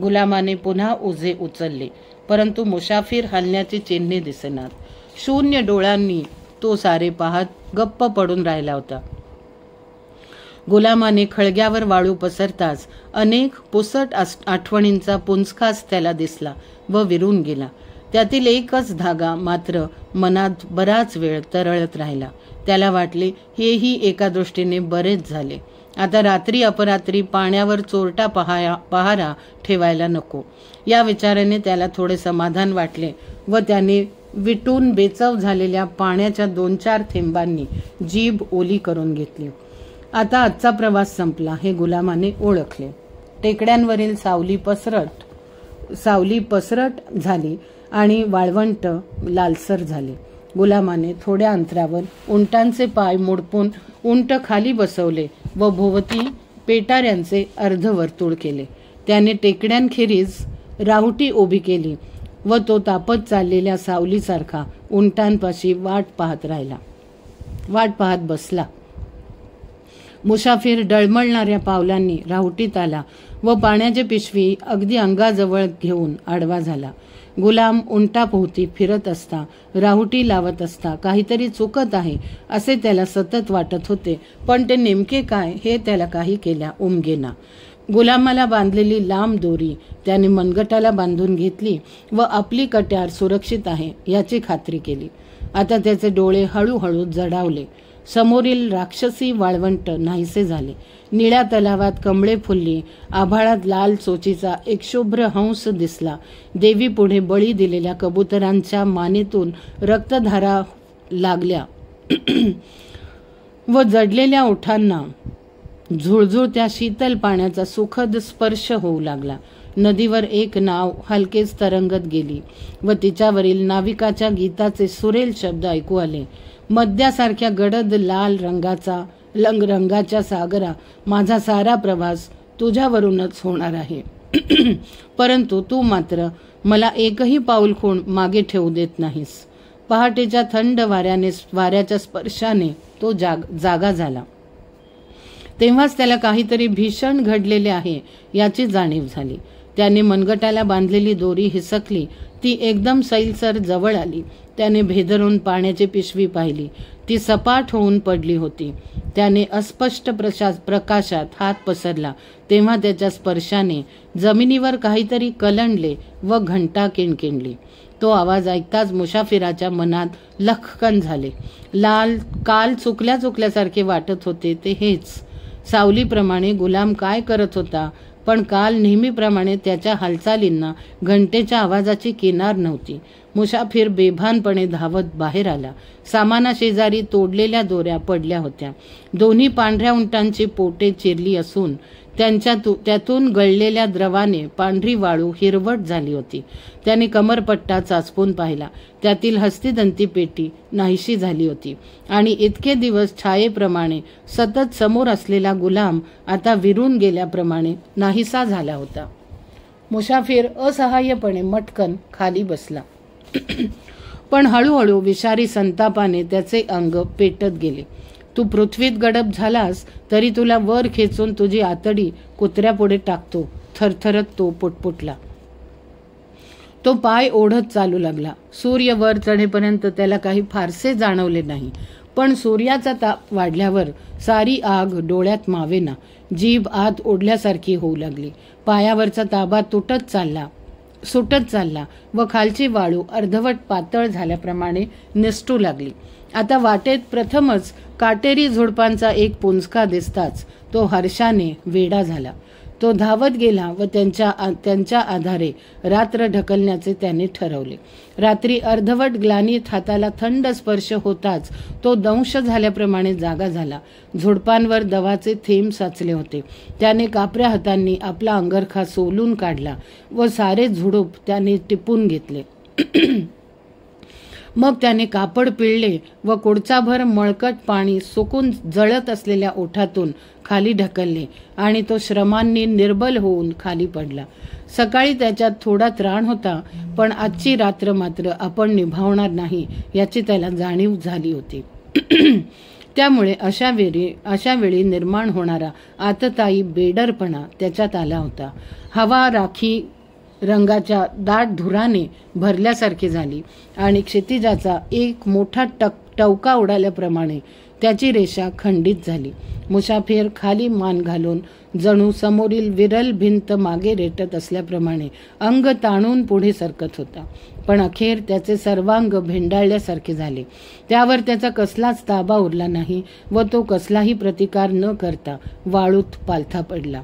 S1: गुलामाने पुन्हा ओझे उचलले, परंतु मुसाफिर हलण्याची चिन्हे दिसेनात. शून्य डोळ्यांनी तो सारे पाहत गप्प पडून राहिला होता. गुलामाने खळग्यावर वाळू पसरताच अनेक पुसट आठवणींचा पुंजकाच त्याला दिसला व विरून गेला. त्यातील एकच धागा मात्र मनात बराच वेळ तरळत राहिला. त्याला वाटले, हेही एका दृष्टीने बरेच झाले. आता रात्री अपरात्री पाण्यावर चोरटा पहारा ठेवायला नको, या विचाराने त्याला थोडे समाधान वाटले व त्याने विटून बेचव झालेल्या पाण्याच्या 2-4 थेंबांनी जीभ ओली करून घेतली. आता आजचा प्रवास संपला हे गुलामाने ओळखले. टेकड्यांवरील सावली पसरट झाली आणि वाळवंट लालसर झाले. गुलामाने थोड्या अंतरावर उंटांचे पाय मोडपून उंट खाली बसवले व भोवती पेटाऱ्यांचे अर्धवर्तुळ केले. त्याने टेकड्यांखेरीज राहुटी उभी केली व तो तापत चाललेल्या सावलीसारखा उंटांपाशी वाट पाहत बसला. मुसाफिर डळमळणाऱ्या पावलांनी राहुटीत आला व पाण्याची पिशवी अगदी अंगाजवळ घेऊन आडवा झाला. गुलाम उंटाभोवती फिरत असता, राहुटी लावत असता काहीतरी चुकत आहे असे त्याला सतत वाटत होते, पण ते नेमके काय हे त्याला काही केल्या उमगेना. गुलामाला बांधलेली लांब दोरी त्याने मनगटाला बांधून घेतली व आपली कट्यार सुरक्षित आहे याची खात्री केली. आता त्याचे डोळे हळूहळू जडावले. समोरील राक्षसी वाळवंट नाहीसे झाले. निळ्या तलावात कमळे फुलली. आभाळात लाल चोचीचा एक शुभ्र हंस दिसला. देवी पुढे बळी दिलेल्या कबुतरांच्या मानेतून रक्तधारा लागल्या व जडलेल्या ओठांना झुळझुळत्या शीतल पाण्याचा सुखद स्पर्श होऊ लागला. नदीवर एक नाव हलकेच तरंगत गेली व तिच्यावरील नाविकाच्या गीताचे सुरेल शब्द ऐकू आले. मद्यासारख्या गडद लाल रंगाच्या सागरा, माझा सारा प्रवास तुझ्यावरूनच होणार आहे. परंतु तू मात्र मला एकही पाऊल खूण मागे ठेवू देत नाहीस. पहाटेच्या थंड वाऱ्याच्या स्पर्शाने तो जागा झाला. तेव्हाच त्याला काहीतरी भीषण घडलेले आहे याची जाणीव झाली. त्याने मनगटाला बांधलेली दोरी हिसकली. ती एकदम सैलसर जवळ आली. त्याने भेदरून पाण्याची पिशवी पाहिली. ती सपाट होऊन पडली होती. त्याने अस्पष्ट प्रकाशात हात पसरला तेव्हा त्याच्या स्पर्शाने जमिनीवर काहीतरी कलंडले व घंटा किणकिणली. तो आवाज ऐकताच मुसाफिराच्या मनात लखकन झाले. काल चुकल्यासारखे वाटत होते ते हेच. सावलीप्रमाणे गुलाम काय करत होता, पण काल नेहमीप्रमाणे त्याच्या हालचालींना घंटेच्या आवाजाची किनार नव्हती. मुसाफिर बेभानपणे धावत बाहेर आला. सामानाशेजारी तोडलेल्या दोऱ्या पडल्या होत्या. दोन्ही पांढऱ्या उंटांची पोटे चिरली असून त्यातून गळलेल्या द्रवाने पांढरी वाळू हिरवट झाली होती. त्याने कमरपट्टा चाचपून पाहिला. त्यातील हस्तिदंती पेटी नाहीशी झाली होती आणि इतके दिवस छायेप्रमाणे सतत समोर असलेला गुलाम आता विरून गेल्याप्रमाणे नाहीसा झाला होता. मुसाफिर असहाय्यपणे मटकन खाली बसला. पण हळूहळू विषारी संतापाने त्याचे अंग पेटत गेले. तू पृथ्वीत गडप झालास तरी तुला वर खेचून तुझी आतडी कुत्र्यापुढे टाकतो, थरथरत तो पुटपुटला. तो पाय ओढत चालू लागला. सूर्य वर चढेपर्यंत त्याला काही फारसे जाणवले नाही, पण सूर्याचा ताप वाढल्यावर सारी आग डोळ्यात मावेना. जीभ आत ओढल्यासारखी होऊ लागली. पायावरचा ताबा सुटत चालला व खालची वाळू अर्धवट पातळ झाल्याप्रमाणे निसटू लागली. आता वाटेत प्रथमच काटेरी झुडपांचा एक पुंजका दिसताच तो हर्षाने वेडा झाला. तो धावत गेला व त्यांच्या आधारे रात्र ढकलण्याचे त्याने ठरवले. रात्री अर्धवट ग्लानीत हाताला थंड स्पर्श होताच तो दंश झाल्याप्रमाणे जागा झाला. झुडपांवर दवाचे थेंब साचले होते. त्याने कापऱ्या हातांनी आपला अंगरखा सोलून काढला व सारे झुडूप त्याने टिपून घेतले. मग त्याने कापड पिळले व कुडचाभर मळकट पाणी सुकून जळत असलेल्या ओठातून खाली ढकलले आणि तो श्रमांनी निर्बल होऊन खाली पडला. सकाळी त्याच्यात थोडा त्राण होता, पण आजची रात्र मात्र आपण निभावणार नाही याची त्याला जाणीव झाली होती. त्यामुळे अशा वेळी निर्माण होणारा आततायी बेडरपणा त्याच्यात आला होता. हवा राखी रंगाच्या दाट धुराने भरल्यासारखी झाली आणि क्षितिजाचा एक मोठा टवका उडाल्याप्रमाणे त्याची रेषा खंडित झाली. मुसाफिर खाली मान घालून जणू समोरील विरल भिंत मागे रेटत असल्याप्रमाणे अंग ताणून पुढे सरकत होता. पण अखेर त्याचे सर्वांग भेंडाळल्यासारखे झाले. त्यावर त्याचा कसलाच ताबा उरला नाही व तो कसलाही प्रतिकार न करता वाळूत पालथा पडला.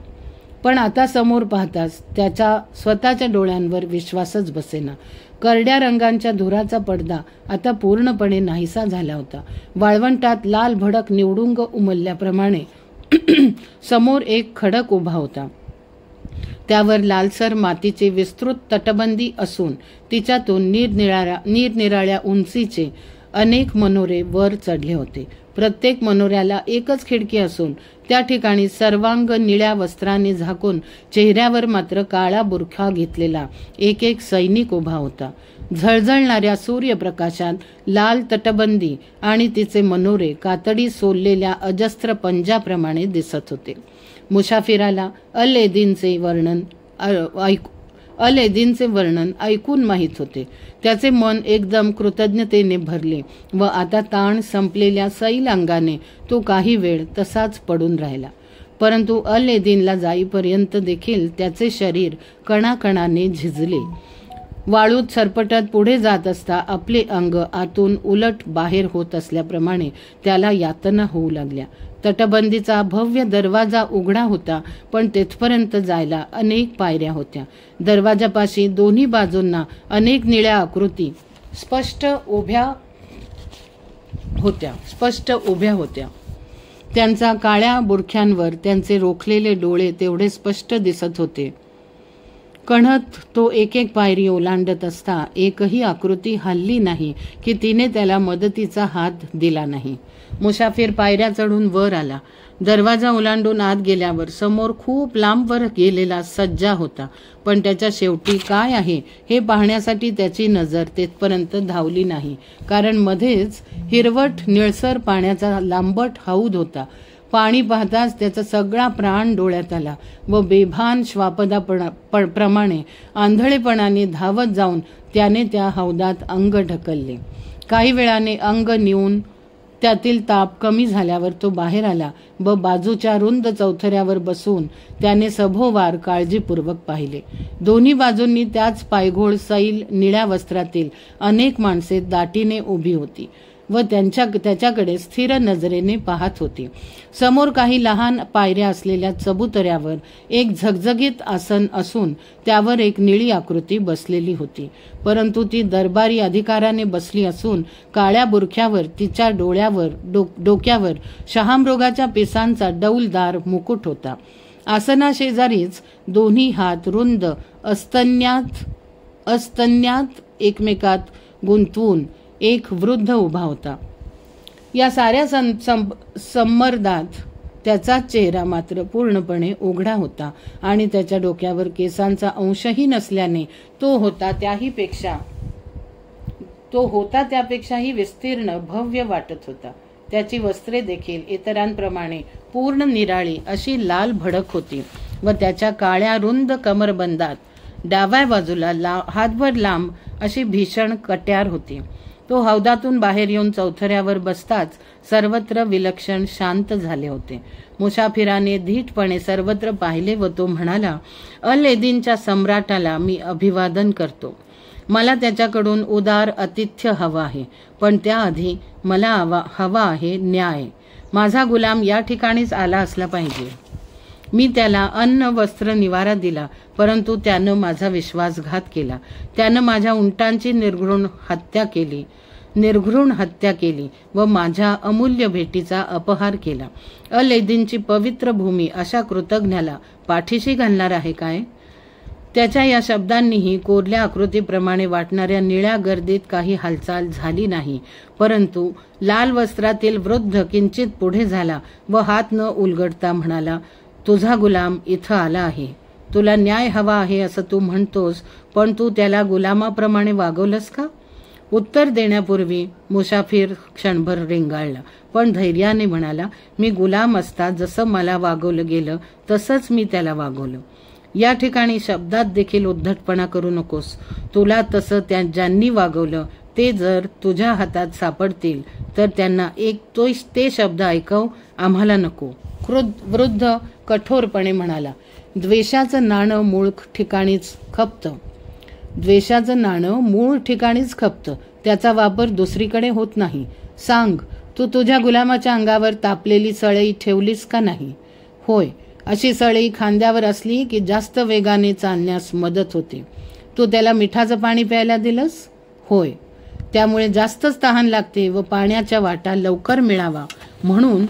S1: पण आता समोर पाहताच त्याच्या स्वतःच्या डोळ्यांवर विश्वासच बसेना. करड्या रंगांच्या धुराचा पडदा आता पूर्णपणे नाहीसा झाला होता. वाळवंटात लाल भडक निवडुंग उमलल्याप्रमाणे समोर एक खडक उभा होता. त्यावर लालसर मातीची विस्तृत तटबंदी असून तिच्यातून निरनिराळ्या उंचीचे अनेक मनोरे वर चढले होते. प्रत्येक मनोऱ्याला एकच खिडकी असून त्या ठिकाणी सर्वांग निळ्या वस्त्राने झाकून चेहऱ्यावर मात्र काळा बुरखा घेतलेला एक सैनिक उभा होता. झळझळणाऱ्या सूर्यप्रकाशात लाल तटबंदी आणि तिचे मनोरे कातडी सोललेल्या अजस्त्र पंजाप्रमाणे दिसत होते. मुसाफिराला अल एदिनचे वर्णन ऐकून माहीत होते. त्याचे मन एकदम कृतज्ञतेने भरले व आता ताण संपलेल्या सैल अंगाने तो काही वेळ तसाच पडून राहिला. परंतु अल एदिनला जाईपर्यंत देखील त्याचे शरीर कणाकणाने झिजले. वाळूत सरपटत पुढे जात असता आपले अंग आतून उलट बाहेर होत असल्याप्रमाणे त्याला यातना होऊ लागल्या. तटबंदीचा भव्य दरवाजा उघडा होता, पण तेथपर्यंत जायला अनेक पायऱ्या होत्या. दरवाजापाशी दोन्ही बाजूंना अनेक निळ्या आकृती स्पष्ट उभ्या होत्या. त्यांचा काळ्या बुरख्यांवर त्यांचे रोखलेले डोळे तेवढे स्पष्ट दिसत होते. कणत तो एक पायरी ओलांडत असता एकही आकृती हलली नाही की तिने त्याला मदतीचा हात दिला नाही. मुसाफिर पायऱ्या चढून वर आला. दरवाजा ओलांडून आत गेल्यावर समोर खूप लांबवर गेलेला सज्जा होता, पण त्याच्या शेवटी काय आहे हे पाहण्यासाठी त्याची नजर तेथपर्यंत धावली नाही, कारण मध्येच हिरवट निळसर पाण्याचा लांबट हौद होता. पाणी पाहताच त्याचा सगळा प्राण डोळ्यात आला व बेभान श्वापदाप्रमाणे आंधळेपणाने धावत जाऊन त्याने त्या हौदात अंग ढकलले. काही वेळाने अंग निवून त्यातील ताप कमी झाल्यावर तो बाहेर आला व बाजूच्या रुंद चौथऱ्यावर बसून त्याने सभोवार काळजीपूर्वक पाहिले. दोन्ही बाजूंनी त्याच पायघोळ सैल निळ्या वस्त्रातील अनेक माणसे दाटीने उभी होती व त्याच्याकडे स्थिर नजरेने पाहत होती. समोर काही लहान पायऱ्या असलेल्या चबुतऱ्यावर एक झगझगीत आसन असून त्यावर एक निळी आकृती बसलेली होती, परंतु ती दरबारी अधिकाराने बसली असून काळ्या बुरख्यावर तिच्या डोक्यावर शहामृगाच्या पिसांचा डौलदार मुकुट होता. आसनाशेजारीच दोन्ही हात रुंद अस्तन्यात एकमेकात गुंतवून एक वृद्ध उभा होता. या साऱ्या संमर्दात त्याचा चेहरा मात्र पूर्णपणे उघडा होता आणि त्याच्या डोक्यावर केसांचा अंशही नसल्याने तो होता त्याहीपेक्षा तो होता त्यापेक्षाही विस्तीर्ण भव्य वाटत होता. त्याची वस्त्रे देखील इतरांप्रमाणे पूर्ण निराळी अशी लाल भडक होती व त्याच्या काळ्या रुंद कमरबंदात डाव्या बाजूला हातभर लांब अशी भीषण कट्यार होती. तो हौदातून बाहेर येऊन चौथऱ्यावर बसताच सर्वत्र विलक्षण शांत झाले होते. मुसाफिराने धीटपणे सर्वत्र पाहिले व तो म्हणाला, अल एदिनच्या सम्राटाला मी अभिवादन करतो. मला त्याच्याकडून उदार आतिथ्य हवा आहे, पण त्याआधी मला हवा आहे न्याय. माझा गुलाम या ठिकाणीच आला असला पाहिजे. मी त्याला अन्न वस्त्र निवारा दिला, परंतु त्यानं माझा विश्वासघात केला. त्यानं माझ्या उंटांची निर्घृण हत्या केली व माझ्या अमूल्य भेटीचा अपहार केला. अल एदिनची पवित्र भूमी अशा कृतज्ञाला पाठीशी घालणार आहे काय? त्याच्या या शब्दांनीही कोरल्या आकृतीप्रमाणे वाटणाऱ्या निळ्या गर्दीत काही हालचाल झाली नाही, परंतु लाल वस्त्रातील वृद्ध किंचित पुढे झाला व हात न उलगडता म्हणाला, तुझा गुलाम इथं आला आहे. तुला न्याय हवा आहे असं तू म्हणतोस, पण तू त्याला गुलामाप्रमाणे वागवलंस का? उत्तर देण्यापूर्वी मुसाफिर क्षणभर रेंगाळला, पण धैर्याने म्हणाला, मी गुलाम असता जसं मला वागवलं गेलं तसंच मी त्याला वागवलं. या ठिकाणी शब्दात देखील उद्धटपणा करू नकोस. तुला तसं ज्यांनी वागवलं ते जर तुझ्या हातात सापडतील तर त्यांना ते शब्द ऐकव, आम्हाला नको. वृद्ध कठोरपणे म्हणाला, द्वेषाचं नाणं मूळ ठिकाणीच खपतं. त्याचा वापर दुसरीकडे होत नाही. सांग, तू तुझ्या गुलामाच्या अंगावर तापलेली सळई ठेवलीस का नाही? होय. अशी सळई खांद्यावर असली की जास्त वेगाने चालण्यास मदत होते. तू त्याला मिठाचं पाणी प्यायला दिलंस? होय. त्यामुळे जास्तच तहान लागते व पाण्याच्या वाटा लवकर मिळावा म्हणून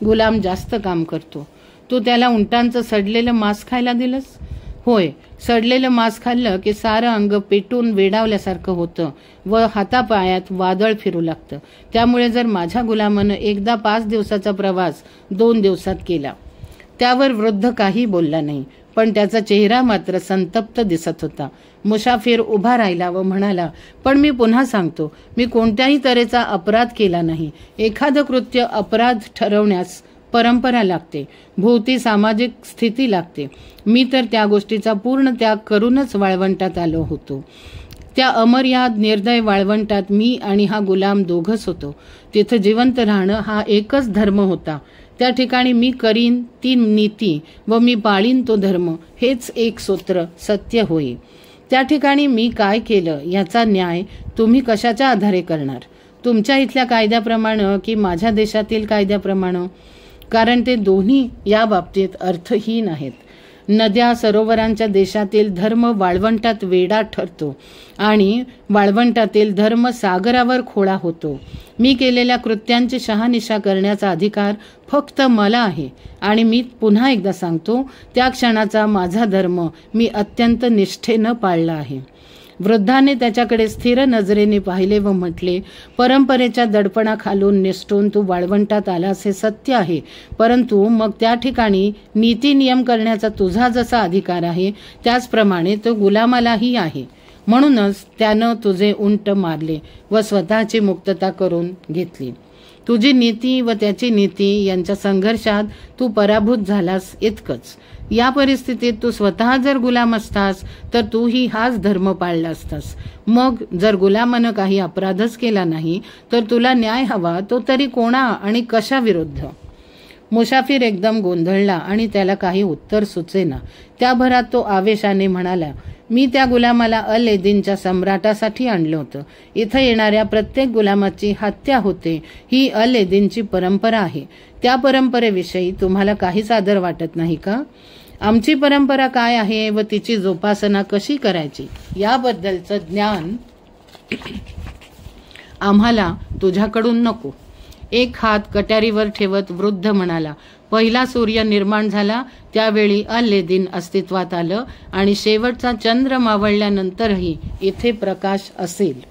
S1: गुलाम जास्त काम करतो. तू त्याला उंटांचं सडलेलं मांस खायला दिलंस? होय. सडलेलं मांस खाल्लं की सारं अंग पेटून वेडावल्यासारखं होतं व हातापायात वादळ फिरू लागतं. त्यामुळे जर माझ्या गुलामानं एकदा 5 दिवसाचा प्रवास 2 दिवसात केला. त्यावर वृद्ध काही बोलला नाही, पण त्याचा चेहरा मात्र संतप्त दिसत होता. मुसाफिर उभा राहिला व म्हणाला, पण मी पुन्हा सांगतो, मी कोणत्याही तऱ्हेचा अपराध केला नाही. एखादं कृत्य अपराध ठरवण्यास परंपरा लागते, भोवती सामाजिक स्थिती लागते. मी तर त्या गोष्टीचा पूर्ण त्याग करूनच वाळवंटात आलो होतो. त्या अमर्याद निर्दय वाळवंटात मी आणि हा गुलाम दोघंच होतो. तिथं जिवंत राहणं हा एकच धर्म होता. त्या ठिकाणी मी करीन ती नीती व मी पाळीन तो धर्म, हेच एक सूत्र सत्य होई. त्या ठिकाणी मी काय केलं याचा न्याय तुम्ही कशाच्या आधारे करणार? तुमच्या इथल्या कायद्याप्रमाणे की माझ्या देशातील कायद्याप्रमाणे? कारण ते दोन्ही या बाबतीत अर्थहीन आहेत. नद्या सरोवरांच्या देशातील धर्म वाळवंटात वेडा ठरतो आणि वाळवंटातील धर्म सागरावर खोळा होतो. मी केलेल्या कृत्यांची शहानिशा करण्याचा अधिकार फक्त मला आहे आणि मी पुन्हा एकदा सांगतो, त्या क्षणाचा माझा धर्म मी अत्यंत निष्ठेनं पाळला आहे. वृद्धाने त्याच्याकडे स्थिर नजरेने पाहिले व म्हटले, परंपरेच्या दडपणाखालून निसटून तू वाळवंटात आलास हे सत्य आहे, परंतु मग त्या ठिकाणी नीती नियम करण्याचा तुझा जसा अधिकार आहे त्याचप्रमाणे तो गुलामालाही आहे. म्हणूनच त्यानं तुझे उंट मारले व स्वतःची मुक्तता करून घेतली. तुझी नीती व त्याची नीती यांच्या संघर्षात तू पराभूत झालास इतकंच. या परिस्थितीत तू स्वतः जर गुलाम असतास तर तूही हाच धर्म पाळला असतास. मग जर गुलामानं काही अपराधच केला नाही तर तुला न्याय हवा, तो तरी कोणा आणि कशा विरुद्ध? मुसाफिर एकदम गोंधळला आणि त्याला काही उत्तर सुचेना. त्या भरात तो आवेशाने म्हणाला, मी त्या गुलामाला अल एदिनच्या सम्राटासाठी आणलं होतं. इथं येणाऱ्या प्रत्येक गुलामाची हत्या होते, ही अल एदिनची परंपरा आहे. त्या परंपरेविषयी तुम्हाला काहीच आदर वाटत नाही का? आमची परंपरा काय आहे व तिची जोपासना कशी करायची याबद्दलचं ज्ञान आम्हाला तुझ्याकडून नको. एक हात कट्यारीवर ठेवत वृद्ध म्हणाला, पहिला सूर्य निर्माण झाला त्यावेळी अल एदिन अस्तित्वात आलं आणि शेवटचा चंद्र मावळल्यानंतरही इथे प्रकाश असेल.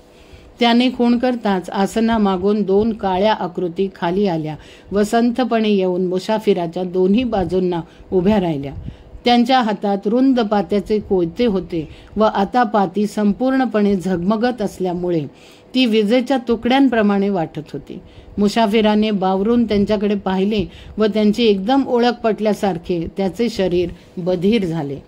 S1: त्याने खूण करताच आसनामागून 2 काळ्या आकृती खाली आल्या व संथपणे येऊन मुसाफिराच्या दोन्ही बाजूंना उभ्या राहिल्या. त्यांच्या हातात रुंद पात्याचे कोयते होते व आता पाती संपूर्णपणे झगमगत असल्यामुळे ती विजेच्या तुकड्यांप्रमाणे वाटत होती. मुसाफिराने बावरून त्यांच्याकडे पाहिले व त्यांची एकदम ओळख पटल्यासारखे त्याचे शरीर बधीर झाले.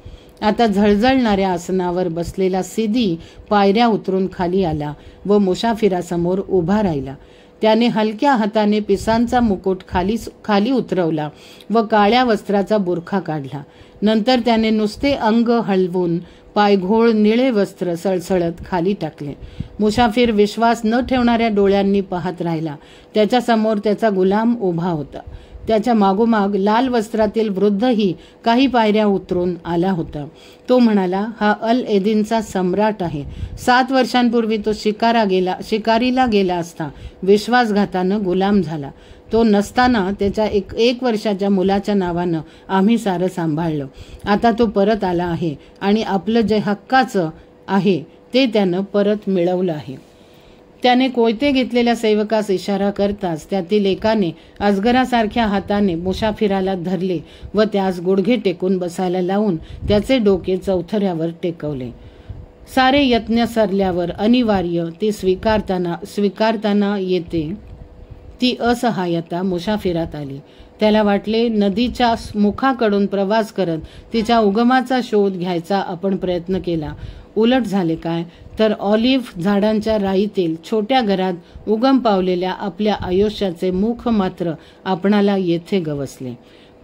S1: आता झळझळणाऱ्या आसनावर बसलेला सिदी पायऱ्या उतरून खाली आला व मुसाफिरासमोर उभा राहिला. त्याने हलक्या हाताने पिसांचा मुकुट खाली उतरवला व काळ्या वस्त्राचा बुरखा काढला. नंतर त्याने नुसते अंग हलवून पायघोळ निळे वस्त्र सळसळत खाली टाकले. मुसाफिर विश्वास न ठेवणाऱ्या डोळ्यांनी पाहत राहिला. त्याच्यासमोर त्याचा गुलाम उभा होता. त्याच्या मागोमाग लाल वस्त्रातील वृद्धही काही पायऱ्या उतरून आला होता. तो म्हणाला, हा अल एदिनचा सम्राट आहे. 7 वर्षांपूर्वी तो शिकारीला गेला असता विश्वासघातानं गुलाम झाला. तो नसताना त्याच्या एक वर्षाच्या मुलाच्या नावानं आम्ही सारं सांभाळलं. आता तो परत आला आहे आणि आपलं जे हक्काचं आहे ते त्यानं परत मिळवलं आहे. त्याने कोयते घेतलेल्या सेवकास इशारा करताच त्यातील एकाने अजगरासारख्या हाताने मुसाफिराला धरले व त्यास गुडघे टेकून बसायला लावून त्याचे डोके चौथऱ्यावर टेकवले. सारे यत्न सरल्यावर अनिवार्य ते स्वीकारताना येते ती असहाय्यता मुसाफिरात आली. त्याला वाटले, नदीच्या मुखाकडून प्रवास करत तिच्या उगमाचा शोध घ्यायचा आपण प्रयत्न केला. उलट झाले काय तर ऑलिव्ह झाडांच्या राईतील छोट्या घरात उगम पावलेल्या आपल्या आयुष्याचे मुख मात्र आपणाला येथे गवसले.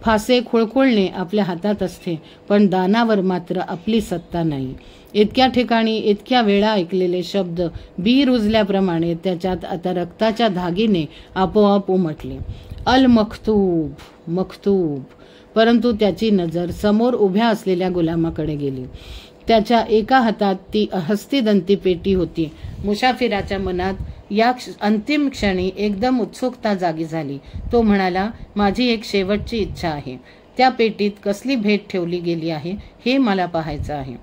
S1: फासे खुळखुळणे आपल्या हातात असते, पण दानावर मात्र आपली सत्ता नाही. इतक्या ठिकाणी इतक्या वेळा ऐकलेले शब्द बी रुजल्याप्रमाणे त्याच्यात आता रक्ताच्या धागीने आपोआप उमटले. अल मखतूब, मखतूब. परंतु त्याची नजर समोर उभ्या असलेल्या गुलामाकडे गेली. त्याच्या एका हातात ती हस्तिदंती पेटी होती. मुसाफिराच्या मनात या अंतिम क्षणी एकदम उत्सुकता जागी झाली. तो म्हणाला, माझी एक शेवटची इच्छा आहे. त्या पेटीत कसली भेट ठेवली गेली आहे हे मला पाहायचं आहे.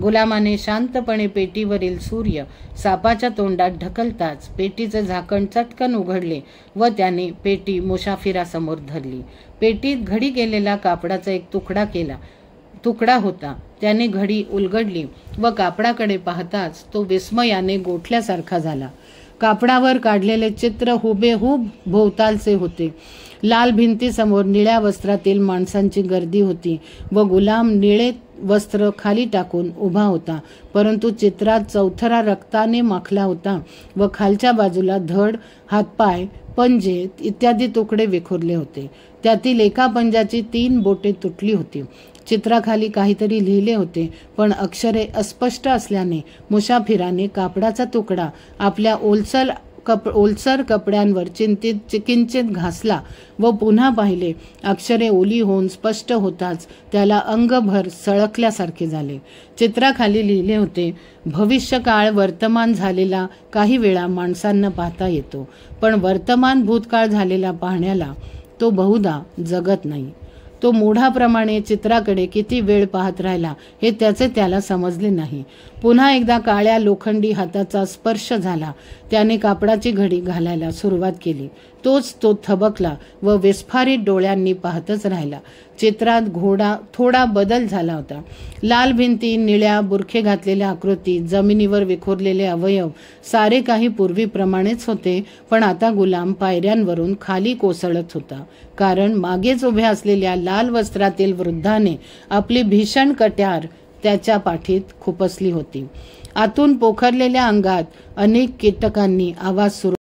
S1: गुलामाने शांतपणे पेटीवरील सूर्य सापाच्या तोंडात ढकलताच पेटीचे झाकण चटकन उघडले व त्याने पेटी मुसाफिरासमोर धरली. पेटीत घडी केलेला कापडाचा एक तुकडा होता. त्याने घडी उलगडली व कापडाकडे पाहताच तो विस्मयाने गोठल्यासारखा झाला. कापडावर काढलेले चित्र हुबेहूब भोवतालचे होते. लाल भिंतीसमोर निळ्या वस्त्रातील माणसांची गर्दी होती व गुलाम निळे वस्त्र खाली टाकून उभा होता. परंतु चित्रात चौथरा रक्ताने माखला होता व खालच्या बाजूला धड, हातपाय, पंजे इत्यादी तुकडे विखुरले होते. त्यातील एका पंजाची 3 बोटे तुटली होती. चित्राखाली काहीतरी लिहिले होते, पण अक्षरे अस्पष्ट असल्याने मुसाफिराने कापडाचा तुकडा आपल्या ओलसर कपड्यांवर किंचित घासला व पुन्हा पाहिले. अक्षरे ओली होऊन स्पष्ट होताच त्याला अंगभर सळकल्यासारखे झाले. चित्राखाली लिहिले होते, भविष्यकाळ वर्तमान झालेला काही वेळा माणसांना पाहता येतो, पण वर्तमान भूतकाळ झालेला पाहण्याला तो बहुधा जगत नाही. तो मूढाप्रमाणे चित्राकडे किती वेळ पाहत राहिला हे त्याला समजले नाही. पुन्हा एकदा काळ्या लोखंडी हाताचा स्पर्श झाला. त्याने कापडाची घडी घालायला सुरुवात केली. तो थबकला व विस्फारित डोळ्यांनी पाहतच राहिला. चित्रात थोडा बदल झाला होता. लाल भिंती, निळ्या बुरखे घातलेल्या आकृती, जमिनीवर विखुरलेले अवयव सारे काही पूर्वीप्रमाणेच होते, पण आता गुलाम पायऱ्यांवरून खाली कोसळत होता. कारण मागेच उभ्या असलेल्या लाल वस्त्रातील वृद्धाने आपली भीषण कट्यार त्याच्या पाठीत खुपसली होती. आतून पोखरलेल्या अंगात अनेक कीटकांनी आवाज सुरू